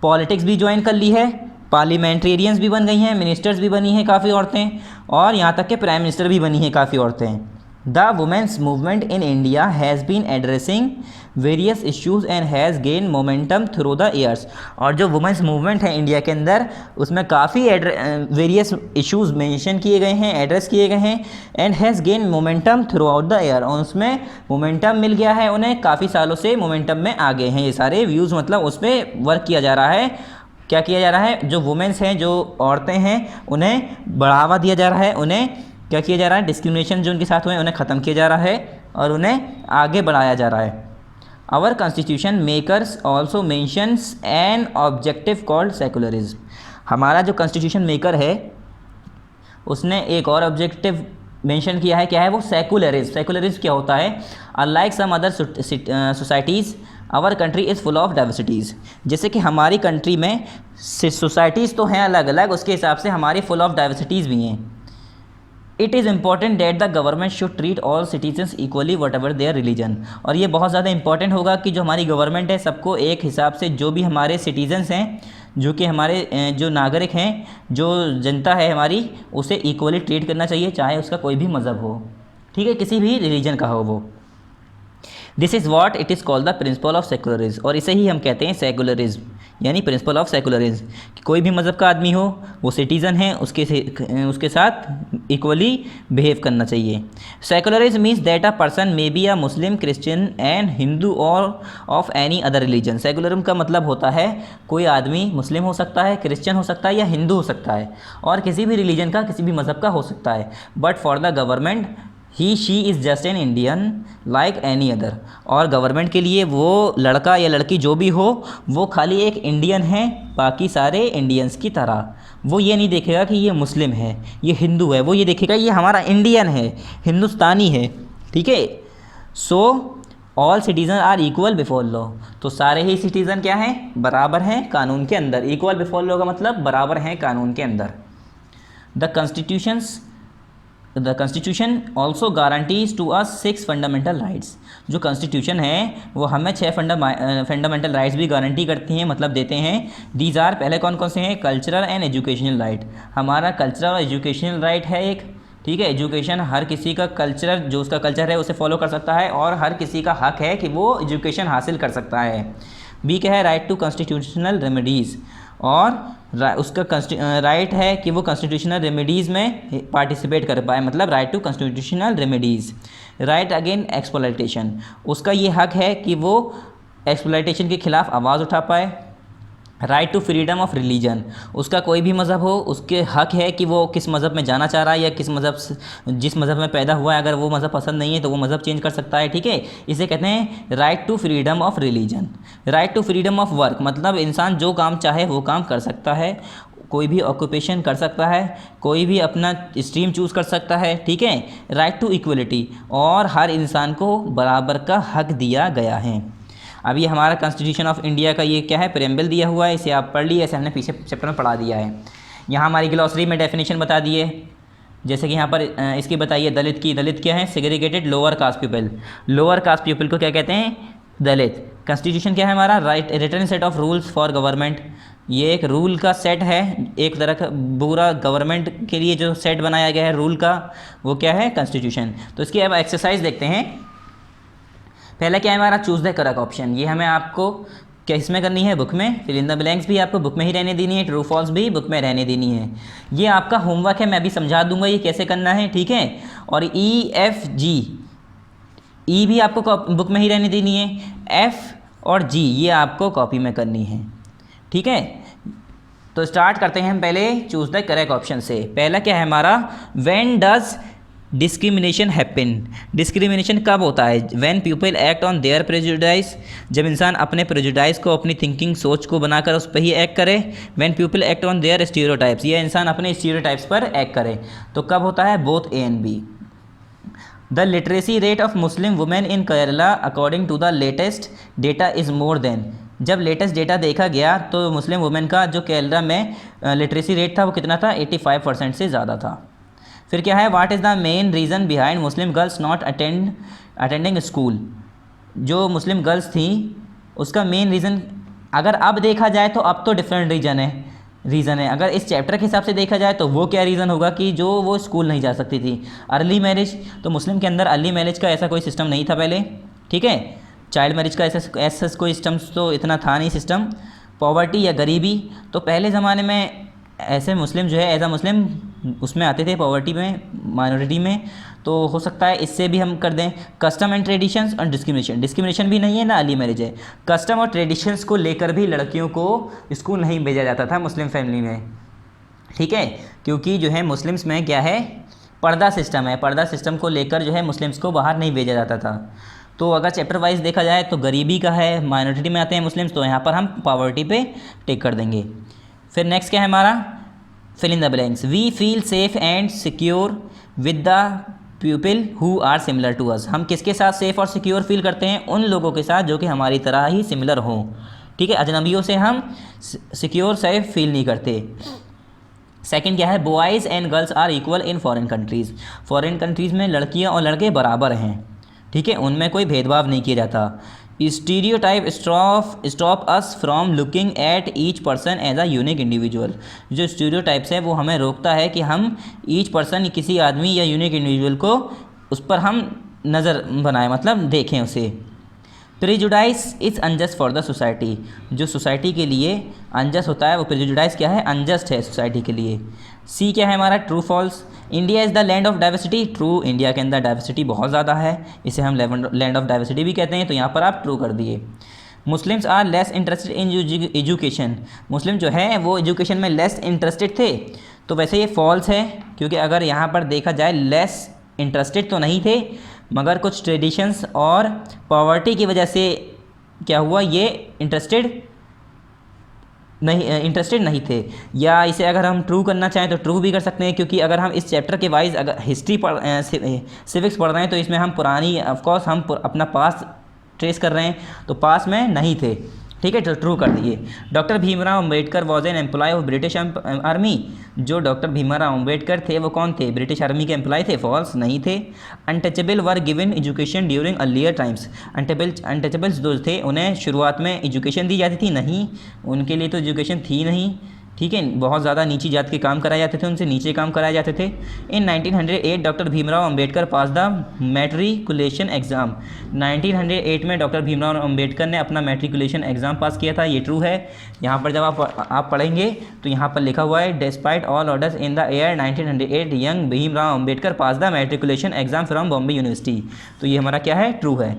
Speaker 1: पॉलिटिक्स भी ज्वाइन कर ली है, पार्लियामेंटेरियंस भी बन गई हैं, मिनिस्टर्स भी बनी हैं काफ़ी औरतें, और यहाँ तक कि प्राइम मिनिस्टर भी बनी हैं काफ़ी औरतें। The women's movement in India has been addressing various issues and has gain momentum through the years, और जो वुमेन्स मूवमेंट है इंडिया के अंदर उसमें काफ़ी वेरियस इश्यूज़ मेंशन किए गए हैं, एड्रेस किए गए हैं, and has gain momentum through out the year, और उसमें मोमेंटम मिल गया है उन्हें, काफ़ी सालों से मोमेंटम में आ गए हैं ये सारे व्यूज़, मतलब उस पर वर्क किया जा रहा है। क्या किया जा रहा है, जो वुमेन्स हैं, जो औरतें हैं, उन्हें बढ़ावा दिया जा रहा है, उन्हें क्या किया जा रहा है, डिस्क्रिमिनेशन जो उनके साथ हुए उन्हें ख़त्म किया जा रहा है और उन्हें आगे बढ़ाया जा रहा है। Our constitution makers also mentions an objective called secularism, हमारा जो कॉन्स्टिट्यूशन मेकर है उसने एक और ऑब्जेक्टिव मेंशन किया है, क्या है वो, सेकुलरिज्म। सेकुलरिज्म क्या होता है, unlike some other societies our country is full of diversities, जैसे कि हमारी कंट्री में सोसाइटीज़ तो हैं अलग अलग, उसके हिसाब से हमारी फुल ऑफ डाइवर्सिटीज़ भी हैं। It is important that the government should treat all citizens equally what ever their religion, और ये बहुत ज़्यादा इंपॉर्टेंट होगा कि जो हमारी गवर्नमेंट है सबको एक हिसाब से, जो भी हमारे सिटीजन्स हैं, जो कि हमारे जो नागरिक हैं, जो जनता है हमारी, उसे इक्वली ट्रीट करना चाहिए, चाहे उसका कोई भी मज़हब हो, ठीक है, किसी भी रिलीजन का हो वो। This is what it is called the principle of secularism, और इसे ही हम कहते हैं सेकुलरिज्म, यानी प्रिंसिपल ऑफ सेकुलरिज्म, कि कोई भी मज़हब का आदमी हो, वो सिटीज़न है, उसके साथ इक्वली बिहेव करना चाहिए। Secularism means that a person may be a Muslim, Christian and Hindu or of any other religion. Secularism का मतलब होता है कोई आदमी मुस्लिम हो सकता है, क्रिश्चियन हो सकता है या हिंदू हो सकता है, और किसी भी रिलीजन का, किसी भी मज़हब का हो सकता है, but for the government he she is just an Indian like any other, और गवर्नमेंट के लिए वो लड़का या लड़की जो भी हो वो खाली एक इंडियन है बाकी सारे इंडियंस की तरह। वो ये नहीं देखेगा कि ये मुस्लिम है, ये हिंदू है, वो ये देखेगा ये हमारा इंडियन है, हिंदुस्तानी है, ठीक है। So all citizen are equal before law, तो सारे ही सिटीज़न क्या हैं, बराबर हैं कानून के अंदर। इक्वल बिफोर लॉ का मतलब बराबर हैं कानून के अंदर। The constitution also guarantees to us 6 fundamental rights, जो कॉन्स्टिट्यूशन है वो हमें 6 फंडामेंटल राइट्स भी गारंटी करती हैं, मतलब देते हैं। दीज आर, पहले कौन कौन से हैं, कल्चरल एंड एजुकेशनल राइट, हमारा कल्चरल और एजुकेशनल राइट है एक, ठीक है। एजुकेशन, हर किसी का कल्चर, जो उसका कल्चर है उसे फॉलो कर सकता है, और हर किसी का हक है कि वो एजुकेशन हासिल कर सकता है। बी क्या है, राइट टू कॉन्स्टिट्यूशनल रेमेडीज़, और उसका राइट है कि वो कॉन्स्टिट्यूशनल रेमेडीज़ में पार्टिसिपेट कर पाए, मतलब right to constitutional remedies. Right again exploitation, उसका ये हक है कि वो एक्सप्लॉयटेशन के खिलाफ आवाज़ उठा पाए। Right to freedom of religion, उसका कोई भी मज़हब हो, उसके हक है कि वो किस मज़हब में जाना चाह रहा है, या किस मज़हब से, जिस मज़हब में पैदा हुआ है, अगर वो मज़हब पसंद नहीं है तो वो मज़हब चेंज कर सकता है, ठीक है। इसे कहते हैं right to freedom of religion. Right to freedom of work, मतलब इंसान जो काम चाहे वो काम कर सकता है, कोई भी ऑक्यूपेशन कर सकता है, कोई भी अपना स्ट्रीम चूज़ कर सकता है, ठीक है। राइट टू इक्वलिटी, और हर इंसान को बराबर का हक दिया गया है। अब ये हमारा कॉन्स्टिट्यूशन ऑफ इंडिया का ये क्या है, प्रेम्बल दिया हुआ है, इसे आप पढ़ लिए, ऐसे हमने पीछे चैप्टर में पढ़ा दिया है। यहाँ हमारी ग्लॉसरी में डेफिनेशन बता दिए, जैसे कि यहाँ पर इसकी बताइए दलित की। दलित क्या है, segregated lower caste people. Lower caste people को क्या कहते हैं, दलित। कॉन्स्टिट्यूशन क्या है हमारा, right return set of rules for government, ये एक रूल का सेट है, एक तरह का पूरा गवर्नमेंट के लिए जो सेट बनाया गया है रूल का, वो क्या है, कॉन्स्टिट्यूशन। तो इसकी अब एक्सरसाइज देखते हैं। पहला क्या है हमारा, चूज़ द करेक्ट ऑप्शन, ये हमें आपको क्या इसमें करनी है, बुक में। फिल इन द ब्लैंक्स भी आपको बुक में ही रहने देनी है, ट्रू फॉल्स भी बुक में रहने देनी है। ये आपका होमवर्क है, मैं अभी समझा दूंगा ये कैसे करना है, ठीक है। और EFG, ई भी आपको बुक में ही रहने देनी है, F और G ये आपको कॉपी में करनी है, ठीक है। तो स्टार्ट करते हैं हम पहले चूज़ द करेक्ट ऑप्शन से। पहला क्या है हमारा, when does discrimination happen, discrimination कब होता है, when people act on their prejudice, जब इंसान अपने प्रेजुडाइज को, अपनी थिंकिंग, सोच को बनाकर उस पर ही एक्ट करे। When people act on their stereotypes, ये इंसान अपने स्टीरियोटाइप्स पर एक्ट करे, तो कब होता है, both A and B। The literacy rate of Muslim women in Kerala according to the latest data is more than, जब लेटेस्ट डेटा देखा गया तो मुस्लिम वुमेन का जो केरला में लिटरेसी रेट था वो कितना था, 85% से ज़्यादा था। फिर क्या है, what is the main reason behind Muslim girls not attending school. जो मुस्लिम गर्ल्स थी उसका मेन रीज़न अगर अब देखा जाए तो अब तो डिफरेंट रीज़न है। अगर इस चैप्टर के हिसाब से देखा जाए तो वो क्या रीज़न होगा कि जो वो स्कूल नहीं जा सकती थी। अर्ली मैरिज, तो मुस्लिम के अंदर अर्ली मैरिज का ऐसा कोई सिस्टम नहीं था पहले, ठीक है। चाइल्ड मैरिज का ऐसा कोई सिस्टम तो इतना था नहीं सिस्टम। पॉवर्टी या गरीबी, तो पहले ज़माने में ऐसे मुस्लिम जो है एज अ मुस्लिम उसमें आते थे, पॉवर्टी में, माइनॉरिटी में, तो हो सकता है इससे भी हम कर दें। कस्टम एंड ट्रेडिशंस और डिस्क्रिमिनेशन भी नहीं है ना, अर्ली मैरिज है। कस्टम और ट्रेडिशंस को लेकर भी लड़कियों को स्कूल नहीं भेजा जाता था मुस्लिम फैमिली में, ठीक है, क्योंकि जो है मुस्लिम्स में क्या है, पर्दा सिस्टम है। पर्दा सिस्टम को लेकर जो है मुस्लिम्स को बाहर नहीं भेजा जाता था। तो अगर चैप्टर वाइज देखा जाए तो गरीबी का है, माइनॉरिटी में आते हैं मुस्लिम्स, तो यहाँ पर हम पॉवर्टी पे टिक कर देंगे। फिर नेक्स्ट क्या है हमारा, fill in the blanks. We feel safe and secure with the people who are similar to us. हम किसके साथ सेफ और सिक्योर फील करते हैं, उन लोगों के साथ जो कि हमारी तरह ही सिमिलर हों, ठीक है। अजनबियों से हम सिक्योर सेफ फील नहीं करते। सेकंड क्या है, boys and girls are equal in foreign countries. Foreign countries में लड़कियां और लड़के बराबर हैं, ठीक है, उनमें कोई भेदभाव नहीं किया जाता। Stereotype stop us from looking at each person as a unique individual. जो स्टीरियोटाइप्स है वो हमें रोकता है कि हम ईच पर्सन, किसी आदमी या यूनिक इंडिविजुअल को उस पर हम नज़र बनाएं, मतलब देखें उसे। Prejudice is unjust for the society. जो सोसाइटी के लिए अनजस्ट होता है वो प्रेजुडाइस क्या है, अनजस्ट है सोसाइटी के लिए। सी क्या है हमारा, true false. India is the land of diversity. True, India के अंदर डाइवर्सिटी बहुत ज़्यादा है, इसे हम लैंड ऑफ डाइवर्सिटी भी कहते हैं, तो यहाँ पर आप ट्रू कर दिए। Muslims are less interested in education. Muslim जो है वो एजुकेशन में लेस इंटरेस्टेड थे, तो वैसे ये फॉल्स है, क्योंकि अगर यहाँ पर देखा जाए लेस इंटरेस्टेड तो नहीं थे, मगर कुछ ट्रेडिशंस और पॉवर्टी की वजह से क्या हुआ, ये इंटरेस्टेड नहीं थे। या इसे अगर हम ट्रू करना चाहें तो ट्रू भी कर सकते हैं, क्योंकि अगर हम इस चैप्टर के वाइज अगर हिस्ट्री सिविक्स पढ़ रहे हैं तो इसमें हम पुरानी, ऑफकोर्स हम अपना पास ट्रेस कर रहे हैं, तो पास में नहीं थे, ठीक है, तो ट्रू कर दिए। Doctor Bhimrao Ambedkar was an employ of British army. जो डॉक्टर भीमराव अम्बेडकर थे वो कौन थे, ब्रिटिश आर्मी के एम्प्लॉय थे, फॉल्स, नहीं थे। Untouchable were given education during earlier times. Untouchables जो थे उन्हें शुरुआत में एजुकेशन दी जाती थी, नहीं, उनके लिए तो एजुकेशन थी नहीं, ठीक है, बहुत ज़्यादा नीची जात के काम कराए जाते थे, उनसे नीचे काम कराए जाते थे। इन 1908 doctor Bhimrao Ambedkar pass the matriculation exam. 1908 में डॉक्टर भीमराव अम्बेडकर ने अपना मैट्रिकुलेशन एग्ज़ाम पास किया था, ये ट्रू है। यहाँ पर जब आप पढ़ेंगे तो यहाँ पर लिखा हुआ है, despite all orders in the year 1908 young Bhimrao Ambedkar pass the matriculation exam from Bombay university. तो ये हमारा क्या है, ट्रू है।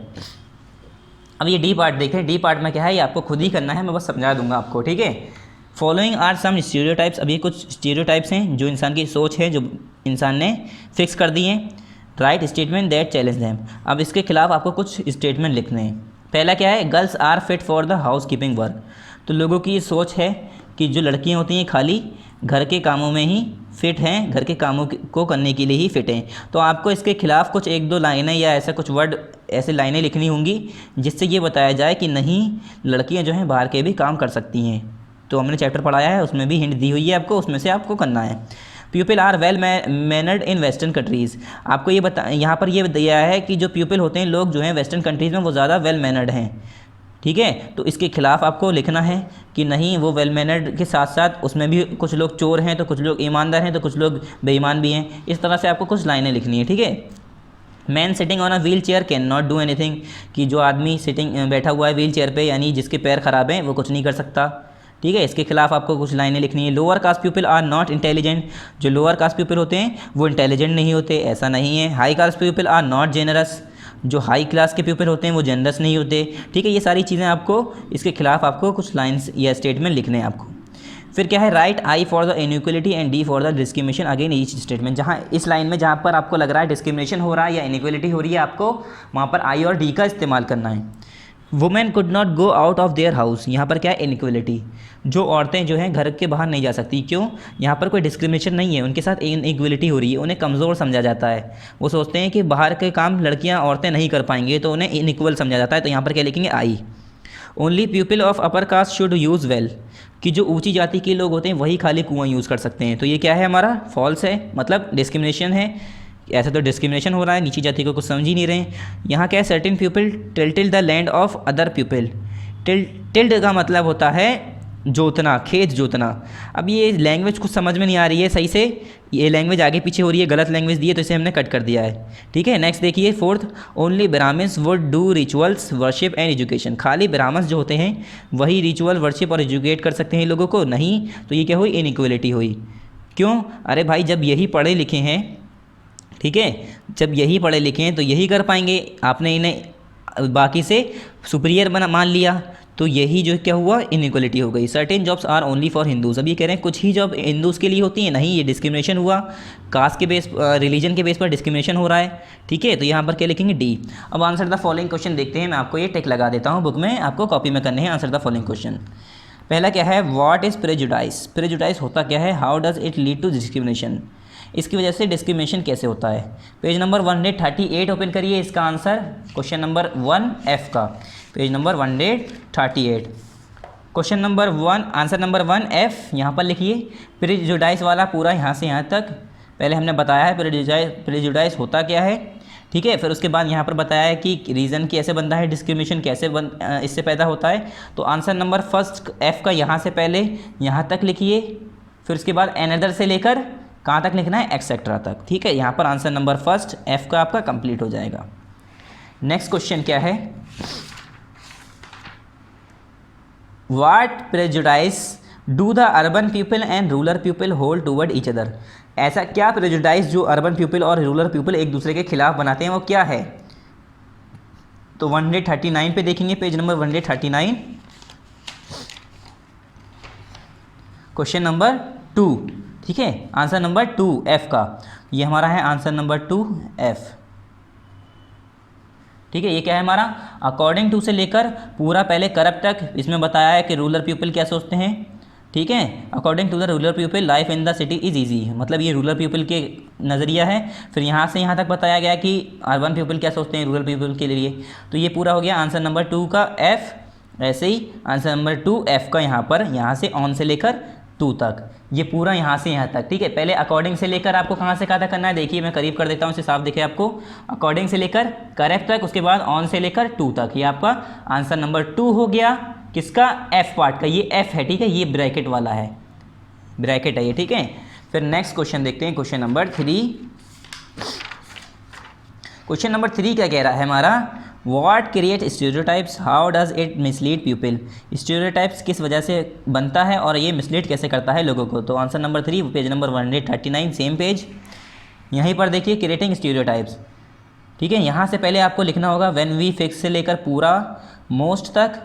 Speaker 1: अब ये डी पार्ट देखें, डी पार्ट में क्या है, ये आपको खुद ही करना है, मैं बस समझा दूंगा आपको, ठीक है। Following are some stereotypes. अब ये कुछ स्टीरियोटाइप्स हैं जो इंसान की सोच है, जो इंसान ने फिक्स कर दी हैं। Right statement that challenge them. अब इसके खिलाफ आपको कुछ स्टेटमेंट लिखने हैं। पहला क्या है, girls are fit for the house keeping work. तो लोगों की ये सोच है कि जो लड़कियां होती हैं खाली घर के कामों में ही फिट हैं, घर के कामों को करने के लिए ही फिट हैं। तो आपको इसके खिलाफ कुछ एक दो लाइनें या ऐसा कुछ वर्ड, ऐसे लाइनें लिखनी होंगी जिससे ये बताया जाए कि नहीं, लड़कियाँ जो हैं बाहर के भी काम कर सकती हैं। तो हमने चैप्टर पढ़ाया है, उसमें भी हिंट दी हुई है आपको, उसमें से आपको करना है। People are well mannered in western countries. आपको ये यहाँ पर ये दिया है कि जो पीपल होते हैं, लोग जो हैं वेस्टर्न कंट्रीज़ में, वो ज़्यादा वेल मैनर्ड हैं, ठीक है। तो इसके खिलाफ आपको लिखना है कि नहीं, वो वेल मैनर्ड के साथ साथ उसमें भी कुछ लोग चोर हैं, तो कुछ लोग ईमानदार हैं, तो कुछ लोग बेईमान भी हैं। इस तरह से आपको कुछ लाइनें लिखनी है, ठीक है। Man sitting on a wheel chair can not do anything. कि जो आदमी बैठा हुआ है व्हील चेयर पे, यानी जिसके पैर ख़राब हैं, वो कुछ नहीं कर सकता, ठीक है। इसके खिलाफ आपको कुछ लाइनें लिखनी है। Lower caste people are not intelligent. जो लोअर कास्ट पीपल होते हैं वो इंटेलिजेंट नहीं होते, ऐसा नहीं है। High caste people are not generous. जो हाई क्लास के पीपल होते हैं वो जेनरस नहीं होते, ठीक है। ये सारी चीज़ें आपको इसके खिलाफ आपको कुछ लाइन्स या स्टेटमेंट लिखने हैं आपको। फिर क्या है, right I for the inequality and D for the discrimination again each statement. जहाँ इस लाइन में जहाँ पर आपको लग रहा है डिस्क्रिमिनेशन हो रहा है या इनइक्वलिटी हो रही है, आपको वहाँ पर आई और डी का इस्तेमाल करना है। Women could not go out of their house. यहाँ पर क्या है, इनइक्वलिटी। जो औरतें जो हैं घर के बाहर नहीं जा सकती, क्यों, यहाँ पर कोई डिस्क्रिमिनेशन नहीं है, उनके साथ इनइक्वलिटी हो रही है, उन्हें कमज़ोर समझा जाता है। वो सोचते हैं कि बाहर के काम लड़कियाँ औरतें नहीं कर पाएंगे, तो उन्हें इनइक्वल समझा जाता है। तो यहाँ पर क्या लिखेंगे, I. Only people of upper caste should use well, कि जो ऊंची जाति के लोग होते हैं वही खाली कुआं यूज़ कर सकते हैं। तो ये क्या है हमारा, फॉल्स है, मतलब डिस्क्रिमिनेशन है। ऐसा तो डिस्क्रिमिनेशन हो रहा है, नीची जाति को कुछ समझ ही नहीं रहे। यहाँ क्या है, certain people till the land of other people. Tilde का मतलब होता है जोतना, खेत जोतना। अब ये लैंग्वेज कुछ समझ में नहीं आ रही है सही से, ये लैंग्वेज आगे पीछे हो रही है, गलत लैंग्वेज दी है तो इसे हमने कट कर दिया है। ठीक है, नेक्स्ट देखिए fourth, only Brahmins would do rituals worship and education. खाली ब्राह्मण्स जो होते हैं वही रिचुअल वर्शिप और एजुकेट कर सकते हैं लोगों को, नहीं तो ये क्या हुई, इनइक्वलिटी हुई। क्यों, अरे भाई जब यही पढ़े लिखे हैं, ठीक है, जब यही पढ़े लिखे हैं तो यही कर पाएंगे, आपने इन्हें बाकी से सुपीरियर मान लिया, तो यही जो क्या हुआ, इनइक्वलिटी हो गई। Certain jobs are only for Hindus. अब ये कह रहे हैं कुछ ही जॉब हिंदूज़ के लिए होती हैं, नहीं, ये डिस्क्रिमिनेशन हुआ, कास्ट के बेस, रिलीजन के बेस पर डिस्क्रिमिनेशन हो रहा है। ठीक है, तो यहाँ पर क्या लिखेंगे, डी। अब आंसर द फॉलोइंग क्वेश्चन देखते हैं, मैं आपको ये टिक लगा देता हूँ बुक में, आपको कॉपी में करने हैं आंसर द फॉलोइंग क्वेश्चन। पहला क्या है, व्हाट इज़ प्रेजुडाइस। प्रेजुडाइस होता क्या है, how does it lead to discrimination, इसकी वजह से डिस्क्रिमिनेशन कैसे होता है। पेज नंबर 138 ओपन करिए, इसका आंसर क्वेश्चन नंबर 1F का, page number 138, question number 1, answer number 1F यहाँ पर लिखिए। प्रेजुडाइस वाला पूरा यहाँ से यहाँ तक पहले हमने बताया है प्रेजुडाइस होता क्या है। ठीक है, फिर उसके बाद यहाँ पर बताया है कि रीज़न कैसे बनता है, डिस्क्रिमिनेशन कैसे इससे पैदा होता है। तो आंसर नंबर फर्स्ट F का यहाँ से पहले यहाँ तक लिखिए, फिर उसके बाद एनदर से लेकर कहाँ तक लिखना है, एक्सेट्रा तक। ठीक है, यहाँ पर आंसर नंबर फर्स्ट F का आपका कंप्लीट हो जाएगा। नेक्स्ट क्वेश्चन क्या है, what prejudice do the urban people and rural people hold toward each other. ऐसा क्या प्रेजुडाइस जो अर्बन पीपल और रूरल पीपल एक दूसरे के खिलाफ बनाते हैं वो क्या है। तो 139 पे देखेंगे, पेज नंबर 139, क्वेश्चन नंबर 2। ठीक है, आंसर नंबर 2F का, ये हमारा है आंसर नंबर 2F। ठीक है, ये क्या है हमारा, अकॉर्डिंग टू से लेकर पूरा पहले करप्ट तक इसमें बताया है कि रूरल पीपल क्या सोचते हैं। ठीक है, according to the rural people life in the city is easy, मतलब ये रूरल पीपल के नज़रिया है। फिर यहाँ से यहाँ तक बताया गया कि अर्बन पीपल क्या सोचते हैं रूरल पीपल के लिए। तो ये पूरा हो गया आंसर नंबर 2 का F। ऐसे ही आंसर नंबर 2F का यहाँ पर, यहाँ से ऑन से लेकर 2 तक, ये पूरा यहाँ से यहाँ तक। ठीक है, पहले अकॉर्डिंग से लेकर आपको कहाँ से कहाँ तक करना है, देखिए मैं करीब कर देता हूँ, इसे साफ दिखे आपको। अकॉर्डिंग से लेकर करेक्ट तक, उसके बाद ऑन से लेकर 2 तक, ये आपका आंसर नंबर 2 हो गया। किसका, F पार्ट का, ये F है। ठीक है, ये ब्रैकेट वाला है, ब्रैकेट है ये। ठीक है, फिर नेक्स्ट क्वेश्चन देखते हैं, क्वेश्चन नंबर 3। क्वेश्चन नंबर 3 क्या कह रहा है हमारा, what create stereotypes, how does it mislead people. Stereotypes किस वजह से बनता है और ये मिसलीड कैसे करता है लोगों को। तो answer number 3, page number 139, same page, यहीं पर देखिए क्रिएटिंग स्टीरियोटाइप्स। ठीक है, यहाँ से पहले आपको लिखना होगा व्हेन वी फिक्स से लेकर पूरा मोस्ट तक।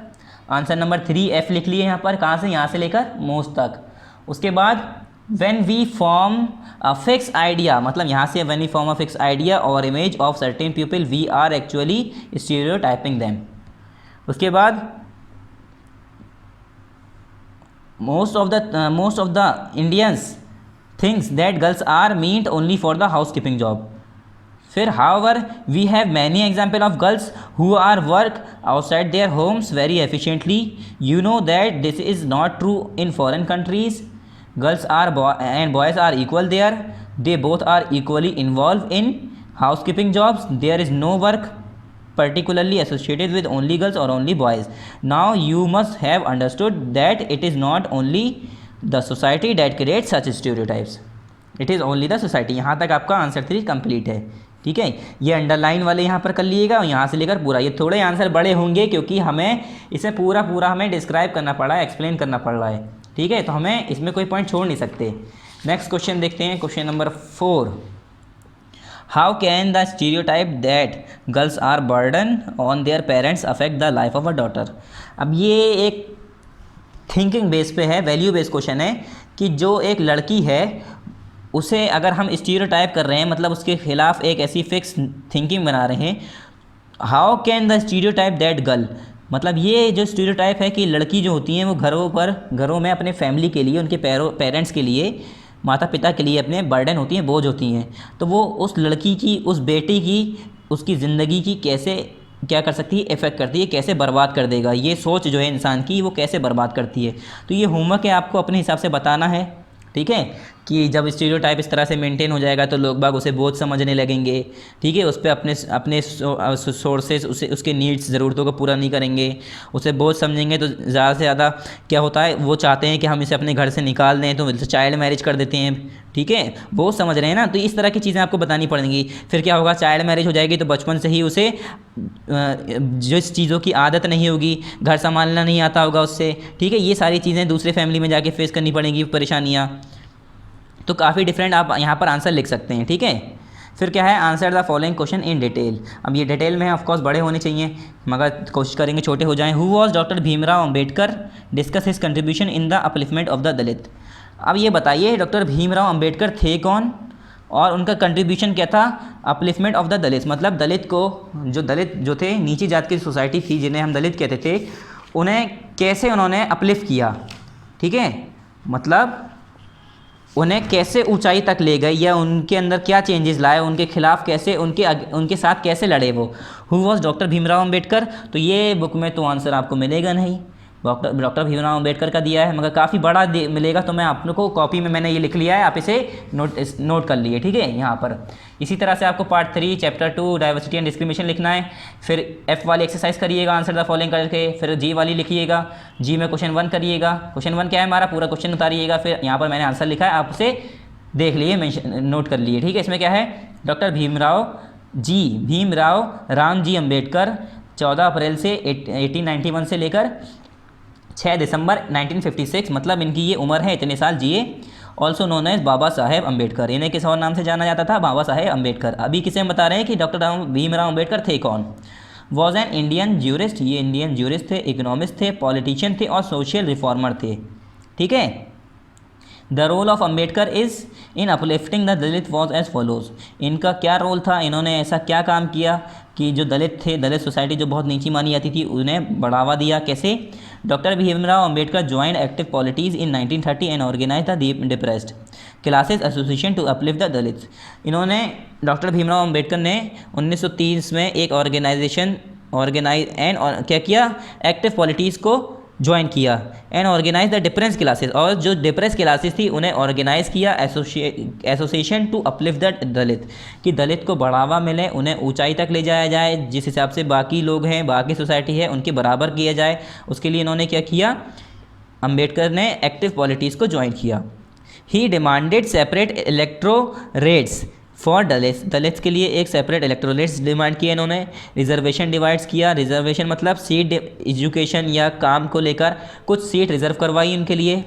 Speaker 1: आंसर नंबर 3F लिख लिए यहाँ पर, कहाँ से, यहाँ से लेकर मोस्ट तक। उसके बाद when we form a fix idea, मतलब यहाँ से when we form a fix idea or image of certain people we are actually stereotyping them. उसके बाद most of the Indians thinks that girls are meant only for the house keeping job. फिर however we have many example of girls who are work outside their homes very efficiently. You know that this is not true in foreign countries. Girls and boys are equal there. They both are equally involved in housekeeping jobs. There is no work particularly associated with only girls or only boys. Now you must have understood that it is not only the society that creates such stereotypes. It is only the society. यहाँ तक आपका answer 3 complete है। ठीक है, ये underline वाले यहाँ पर कर लिएगा और यहाँ से लेकर पूरा, ये थोड़े आंसर बड़े होंगे क्योंकि हमें इसे पूरा हमें डिस्क्राइब करना पड़ा है, एक्सप्लेन करना पड़ रहा है। ठीक है, तो हमें इसमें कोई पॉइंट छोड़ नहीं सकते। नेक्स्ट क्वेश्चन देखते हैं, question number 4। How can the stereotype that girls are burden on their parents affect the life of a daughter. अब ये एक थिंकिंग बेस पे है, वैल्यू बेस क्वेश्चन है कि जो एक लड़की है उसे अगर हम स्टीरियोटाइप कर रहे हैं, मतलब उसके खिलाफ एक ऐसी फिक्स थिंकिंग बना रहे हैं। How can the stereotype that girl, मतलब ये जो स्टीरियोटाइप है कि लड़की जो होती हैं वो घरों में अपने फैमिली के लिए, उनके पेरेंट्स के लिए, माता पिता के लिए अपने बर्डन होती हैं, बोझ होती हैं। तो वो उस लड़की की, उस बेटी की, उसकी ज़िंदगी की कैसे क्या कर सकती है, इफेक्ट करती है, कैसे बर्बाद कर देगा, ये सोच जो है इंसान की वो कैसे बर्बाद करती है। तो ये होमवर्क है, आपको अपने हिसाब से बताना है, ठीक है, कि जब स्टीरियोटाइप इस तरह से मेंटेन हो जाएगा तो लोग बाग उसे बोझ समझने लगेंगे, ठीक है, उस पर अपने अपने सोर्सेज उसके नीड्स, ज़रूरतों को पूरा नहीं करेंगे, उसे बोझ समझेंगे, तो ज़्यादा से ज़्यादा क्या होता है, वो चाहते हैं कि हम इसे अपने घर से निकाल दें, तो चाइल्ड मैरिज कर देते हैं, ठीक है, बोझ समझ रहे हैं ना। तो इस तरह की चीज़ें आपको बतानी पड़ेंगी। फिर क्या होगा, चाइल्ड मैरिज हो जाएगी तो बचपन से ही उसे जिस चीज़ों की आदत नहीं होगी, घर संभालना नहीं आता होगा उससे, ठीक है, ये सारी चीज़ें दूसरे फैमिली में जाके फेस करनी पड़ेंगी, परेशानियाँ। तो काफ़ी डिफरेंट आप यहाँ पर आंसर लिख सकते हैं, ठीक है। फिर क्या है, answer the following question in detail. अब ये डिटेल में ऑफकोर्स बड़े होने चाहिए, मगर कोशिश करेंगे छोटे हो जाएं। Who was doctor Bhimrao Ambedkar, discuss his contribution in the upliftment of the Dalit. अब ये बताइए डॉक्टर भीमराव अम्बेडकर थे कौन और उनका कंट्रीब्यूशन क्या था अपलिफ्टमेंट ऑफ द दलित, मतलब दलित को, जो दलित जो थे, नीची जात की सोसाइटी थी जिन्हें हम दलित कहते थे, उन्हें कैसे उन्होंने अपलिफ्ट किया, ठीक है, मतलब उन्हें कैसे ऊंचाई तक ले गए या उनके अंदर क्या चेंजेस लाए, उनके खिलाफ कैसे, उनके साथ कैसे लड़े वो। Who was doctor Bhimrao Ambedkar, तो ये बुक में तो आंसर आपको मिलेगा नहीं, डॉक्टर भीमराव अम्बेडकर का दिया है, मगर काफ़ी बड़ा मिलेगा, तो मैं आप लोग को कॉपी में मैंने ये लिख लिया है, आप इसे नोट कर लिए, ठीक है, यहाँ पर। इसी तरह से आपको part 3 chapter 2 diversity and discrimination लिखना है। फिर F वाली एक्सरसाइज करिएगा, आंसर द फॉलोइंग करके, फिर G वाली लिखिएगा, G में क्वेश्चन 1 करिएगा, क्वेश्चन 1 क्या है हमारा, पूरा क्वेश्चन उतारिएगा, फिर यहाँ पर मैंने आंसर लिखा है, आप उसे देख लिए, नोट कर लिए, ठीक है। इसमें क्या है, डॉक्टर भीमराव रामजी अम्बेडकर 14 अप्रैल से 1891 से लेकर 6 दिसंबर 1956, मतलब इनकी ये उम्र है, इतने साल जिए। Also known as Baba Saheb Ambedkar, इन्हें किस और नाम से जाना जाता था, बाबा साहेब अम्बेडकर। अभी किसे हम बता रहे हैं कि डॉक्टर भीमराव अम्बेडकर थे कौन। वॉज एन इंडियन ज्यूरिस्ट, ये इंडियन ज्यूरिस्ट थे, इकोनॉमिस्ट थे, पॉलिटिशियन थे और सोशल रिफॉर्मर थे, ठीक है। The role of Ambedkar is in uplifting the Dalit was as follows, इनका क्या रोल था, इन्होंने ऐसा क्या काम किया कि जो दलित थे, दलित सोसाइटी जो बहुत नीची मानी जाती थी, उन्हें बढ़ावा दिया, कैसे। Doctor Bhimrao Ambedkar joined active politics in 1930 and organise the depressed classes association to uplift the Dalit. इन्होंने, डॉक्टर भीमराव अम्बेडकर ने 1930 में एक ऑर्गेनाइजेशन क्या किया, एक्टिव पॉलिटीज़ को ज्वाइन किया, and organise the difference classes, और जो डिप्रेस क्लासेस थी उन्हें ऑर्गेनाइज किया association to uplift the Dalit, कि दलित को बढ़ावा मिले, उन्हें ऊंचाई तक ले जाया जाए, जिस हिसाब से बाकी लोग हैं, बाकी सोसाइटी है, उनके बराबर किया जाए। उसके लिए इन्होंने क्या किया, अम्बेडकर ने एक्टिव पॉलिटीज़ को ज्वाइन किया। He demanded separate electorates for Dalits के लिए एक सेपरेट इलेक्टोरेट्स डिमांड किया इन्होंने। रिजर्वेशन डिवाइड्स किया, रिजर्वेशन मतलब सीट एजुकेशन या काम को लेकर कुछ सीट रिजर्व करवाई इनके लिए,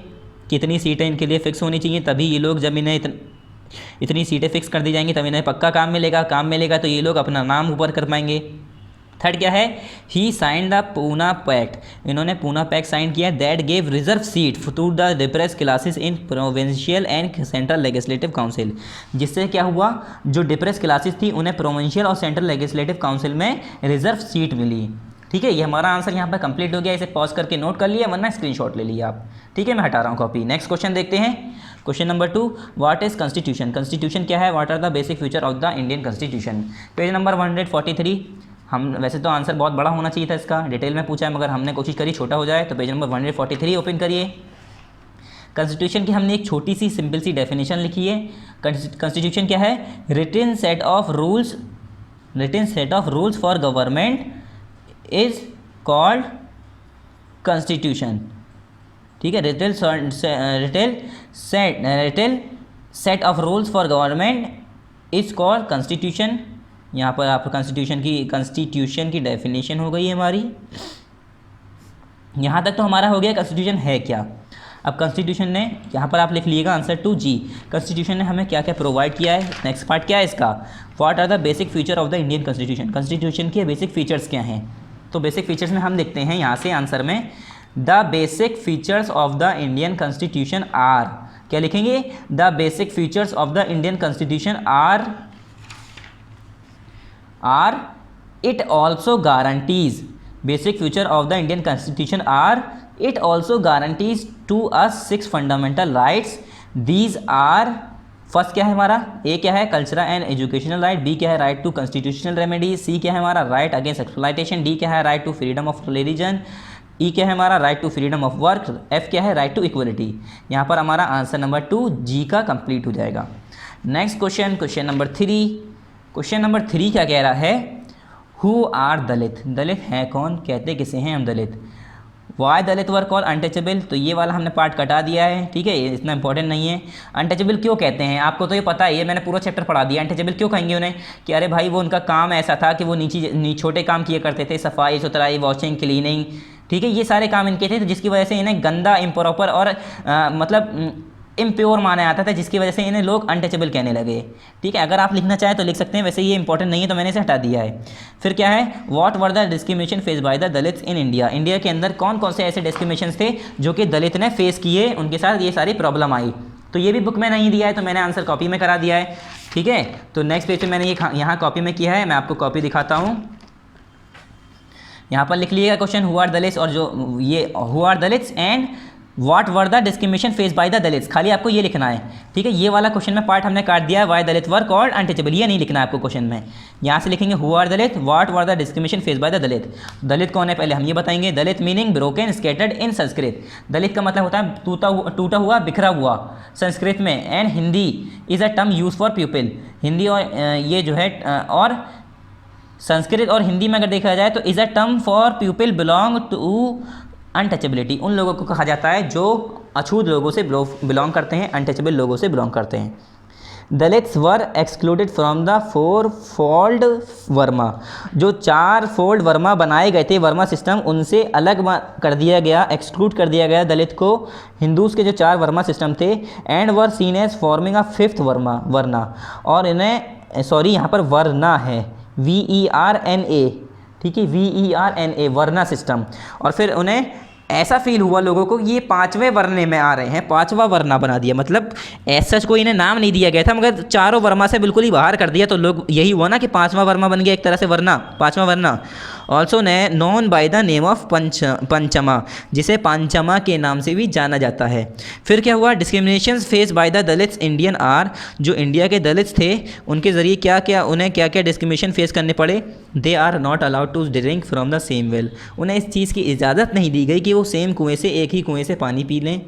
Speaker 1: कितनी सीटें इनके लिए फ़िक्स होनी चाहिए, तभी ये लोग, जब इन्हें इतनी सीटें फिक्स कर दी जाएंगी तब इन्हें पक्का काम मिलेगा तो ये लोग अपना नाम ऊपर कर पाएंगे। थर्ड क्या है, he sign the Poona pact, इन्होंने पूना पैक्ट साइन किया, that gave reserve seat to the depress classes in provincial and central legislative council, जिससे क्या हुआ, जो डिप्रेस क्लासेस थी उन्हें प्रोविंशियल और सेंट्रल लेजिस्लेटिव काउंसिल में रिजर्व सीट मिली, ठीक है। ये हमारा आंसर यहाँ पर कंप्लीट हो गया, इसे पॉज करके नोट कर लिया, वरना स्क्रीनशॉट ले लिया आप, ठीक है। मैं हटा रहा हूँ कॉपी। नेक्स्ट क्वेश्चन देखते हैं, question number 2, what is constitution, constitution क्या है, what are the basic feature of the Indian constitution. Page number 143, हम वैसे तो आंसर बहुत बड़ा होना चाहिए था इसका, डिटेल में पूछा है, मगर हमने कोशिश करी छोटा हो जाए, तो पेज नंबर 143 ओपन करिए। कॉन्स्टिट्यूशन की हमने एक छोटी सी सिंपल सी डेफिनेशन लिखी है। कॉन्स्टिट्यूशन क्या है, written set of rules for government is called constitution, ठीक है। Written set of rules for government is called constitution. यहाँ पर आप कॉन्स्टिट्यूशन की डेफिनेशन हो गई है हमारी। यहाँ तक तो हमारा हो गया कॉन्स्टिट्यूशन है क्या। अब कॉन्स्टिट्यूशन ने, यहाँ पर आप लिख लीजिएगा आंसर 2G, कॉन्स्टिट्यूशन ने हमें क्या क्या प्रोवाइड किया है। नेक्स्ट पार्ट क्या है इसका, what are the basic feature of the Indian constitution, constitution के बेसिक फीचर्स क्या हैं। तो बेसिक फीचर्स में हम देखते हैं यहाँ से आंसर में, the basic features of the Indian constitution are, क्या लिखेंगे, the basic features of the Indian constitution are it also guarantees, basic feature of the Indian Constitution are, it also guarantees to us 6 fundamental rights. These are first क्या है हमारा, A क्या है cultural and educational right, B क्या है right to constitutional remedy, C क्या है हमारा राइट अगेंस्ट एक्सप्लॉइटेशन, डी क्या है right to freedom of religion, E क्या है हमारा right to freedom of work, F क्या है राइट टू इक्वलिटी। यहाँ पर हमारा आंसर नंबर 2 जी का कंप्लीट हो जाएगा। Next question, question number 3। Question number 3 क्या कह रहा है, हु आर दलित, दलित हैं कौन, कहते किसे हैं हम दलित। वाई दलित वर कॉल अनटचेबल, तो ये वाला हमने पार्ट कटा दिया है, ठीक है, ये इतना इंपॉर्टेंट नहीं है। अनटचेबल क्यों कहते हैं, आपको तो ये पता ही है, मैंने पूरा चैप्टर पढ़ा दिया। अनटचेबल क्यों कहेंगे उन्हें, कि अरे भाई वो उनका काम ऐसा था कि वो नीचे छोटे काम किए करते थे, सफाई सुथराई, वॉशिंग, क्लीनिंग, ठीक है, ये सारे काम इनके थे, तो जिसकी वजह से इन्हें गंदा, इम्प्रॉपर और मतलब इम्प्योर माना जाता था, जिसकी वजह से इन्हें लोग अनटचेबल कहने लगे। ठीक है, अगर आप लिखना चाहें तो लिख सकते हैं, वैसे ये इंपॉर्टेंट नहीं है तो मैंने इसे हटा दिया है। फिर क्या है, what were the discrimination face by the Dalits in India, India के अंदर कौन कौन से ऐसे डिस्क्रिमिनेशन थे जो कि दलित ने फेस किए, उनके साथ ये सारी प्रॉब्लम आई। तो ये भी बुक में नहीं दिया है, तो मैंने आंसर कॉपी में करा दिया है। ठीक है, तो नेक्स्ट पेज पर मैंने ये यहाँ कॉपी में किया है, मैं आपको कॉपी दिखाता हूँ। यहाँ पर लिख लीजिएगा क्वेश्चन, हु आर दलित्स, और जो ये who are Dalits and what were the discrimination face by the Dalits, खाली आपको ये लिखना है। ठीक है, ये वाला क्वेश्चन में पार्ट हमने काट दिया है, why Dalit were called untouchable, ये नहीं लिखना है आपको क्वेश्चन में। यहाँ से लिखेंगे who are Dalit, what were the discrimination face by the Dalit. Dalit कौन है पहले हम ये बताएंगे। Dalit meaning broken scattered in Sanskrit, Dalit का मतलब होता है टूटा हुआ बिखरा हुआ संस्कृत में। And Hindi is a term use for people, Hindi और ये जो है और संस्कृत और हिंदी में अगर देखा जाए तो is a term for people belong to untouchability, उन लोगों को कहा जाता है जो अछूत लोगों से बिलोंग करते हैं, अनटचेबल लोगों से बिलोंग करते हैं। Dalits were excluded from the 4 fold Verma, जो 4 फोल्ड वर्मा बनाए गए थे, वर्मा सिस्टम, उनसे अलग कर दिया गया, एक्सक्लूड कर दिया गया दलित को, हिंदूज के जो 4 वर्मा सिस्टम थे। And were seen as forming a 5th varna, और इन्हें सॉरी यहाँ पर वर्ना है VERNA, ठीक है, VERNA वर्ना सिस्टम। और फिर उन्हें ऐसा फील हुआ लोगों को ये 5वें वर्णे में आ रहे हैं, 5वां वर्ना बना दिया, मतलब ऐसा कोई इन्हें नाम नहीं दिया गया था मगर चारों वर्मा से बिल्कुल ही बाहर कर दिया, तो लोग यही हुआ ना कि 5वां वर्मा बन गया एक तरह से वर्ना, 5वां varna. Also known by the name of Panchama, जिसे पंचमा के नाम से भी जाना जाता है। फिर क्या हुआ, discrimination face by the Dalits Indian are, जो इंडिया के दलित्स थे उनके ज़रिए उन्हें क्या क्या डिस्क्रिमिनेशन फेस करने पड़े। They are not allowed to drink from the same well, उन्हें इस चीज़ की इजाज़त नहीं दी गई कि वो सेम कुएँ से, एक ही कुएँ से पानी पी लें।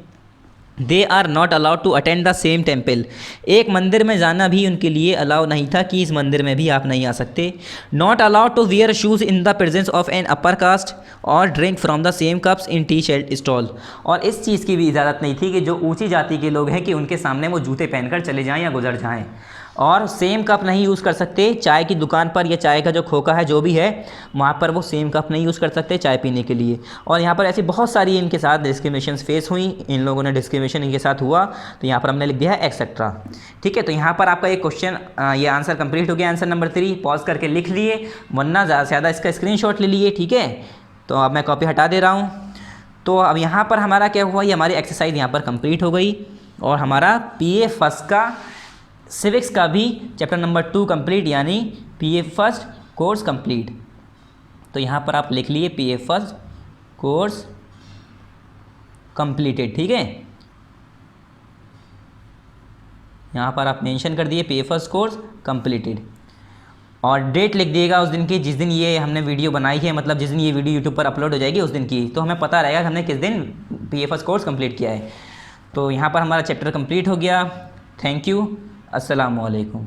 Speaker 1: They are not allowed to attend the same temple, एक मंदिर में जाना भी उनके लिए अलाउ नहीं था कि इस मंदिर में भी आप नहीं आ सकते। Not allowed to wear shoes in the presence of an upper caste or drink from the same cups in tea stall, और इस चीज़ की भी इजाज़त नहीं थी कि जो ऊंची जाति के लोग हैं कि उनके सामने वो जूते पहनकर चले जाएं या गुजर जाएं। और सेम कप नहीं यूज़ कर सकते, चाय की दुकान पर या चाय का जो खोखा है जो भी है वहाँ पर वो सेम कप नहीं यूज़ कर सकते चाय पीने के लिए। और यहाँ पर ऐसी बहुत सारी इनके साथ डिस्क्रिमिनेशन फेस हुई, इन लोगों ने डिस्क्रिमिनेशन इनके साथ हुआ, तो यहाँ पर हमने लिख दिया है एक्सेट्रा। ठीक है, तो यहाँ पर आपका एक क्वेश्चन ये आंसर कंप्लीट हो गया, आंसर नंबर 3। पॉज करके लिख लिए, वरना ज़्यादा से ज़्यादा इसका स्क्रीनशॉट ले लिए। ठीक है, तो अब मैं कॉपी हटा दे रहा हूँ। तो अब यहाँ पर हमारा क्या हुआ, ये हमारी एक्सरसाइज यहाँ पर कंप्लीट हो गई और हमारा PA फर्स्ट का सिविक्स का भी चैप्टर नंबर 2 कंप्लीट, यानी PA फर्स्ट कोर्स कंप्लीट। तो यहाँ पर आप लिख लिए PA फर्स्ट कोर्स कंप्लीटेड। ठीक है, यहाँ पर आप मेंशन कर दिए PA फर्स्ट कोर्स कंप्लीटेड और डेट लिख दिएगा उस दिन की जिस दिन ये हमने वीडियो बनाई है, मतलब जिस दिन ये वीडियो यूट्यूब पर अपलोड हो जाएगी उस दिन की, तो हमें पता रहेगा कि हमने किस दिन PA फर्स्ट कोर्स कंप्लीट किया है। तो यहाँ पर हमारा चैप्टर कंप्लीट हो गया। थैंक यू, अस्सलामु अलैकुम।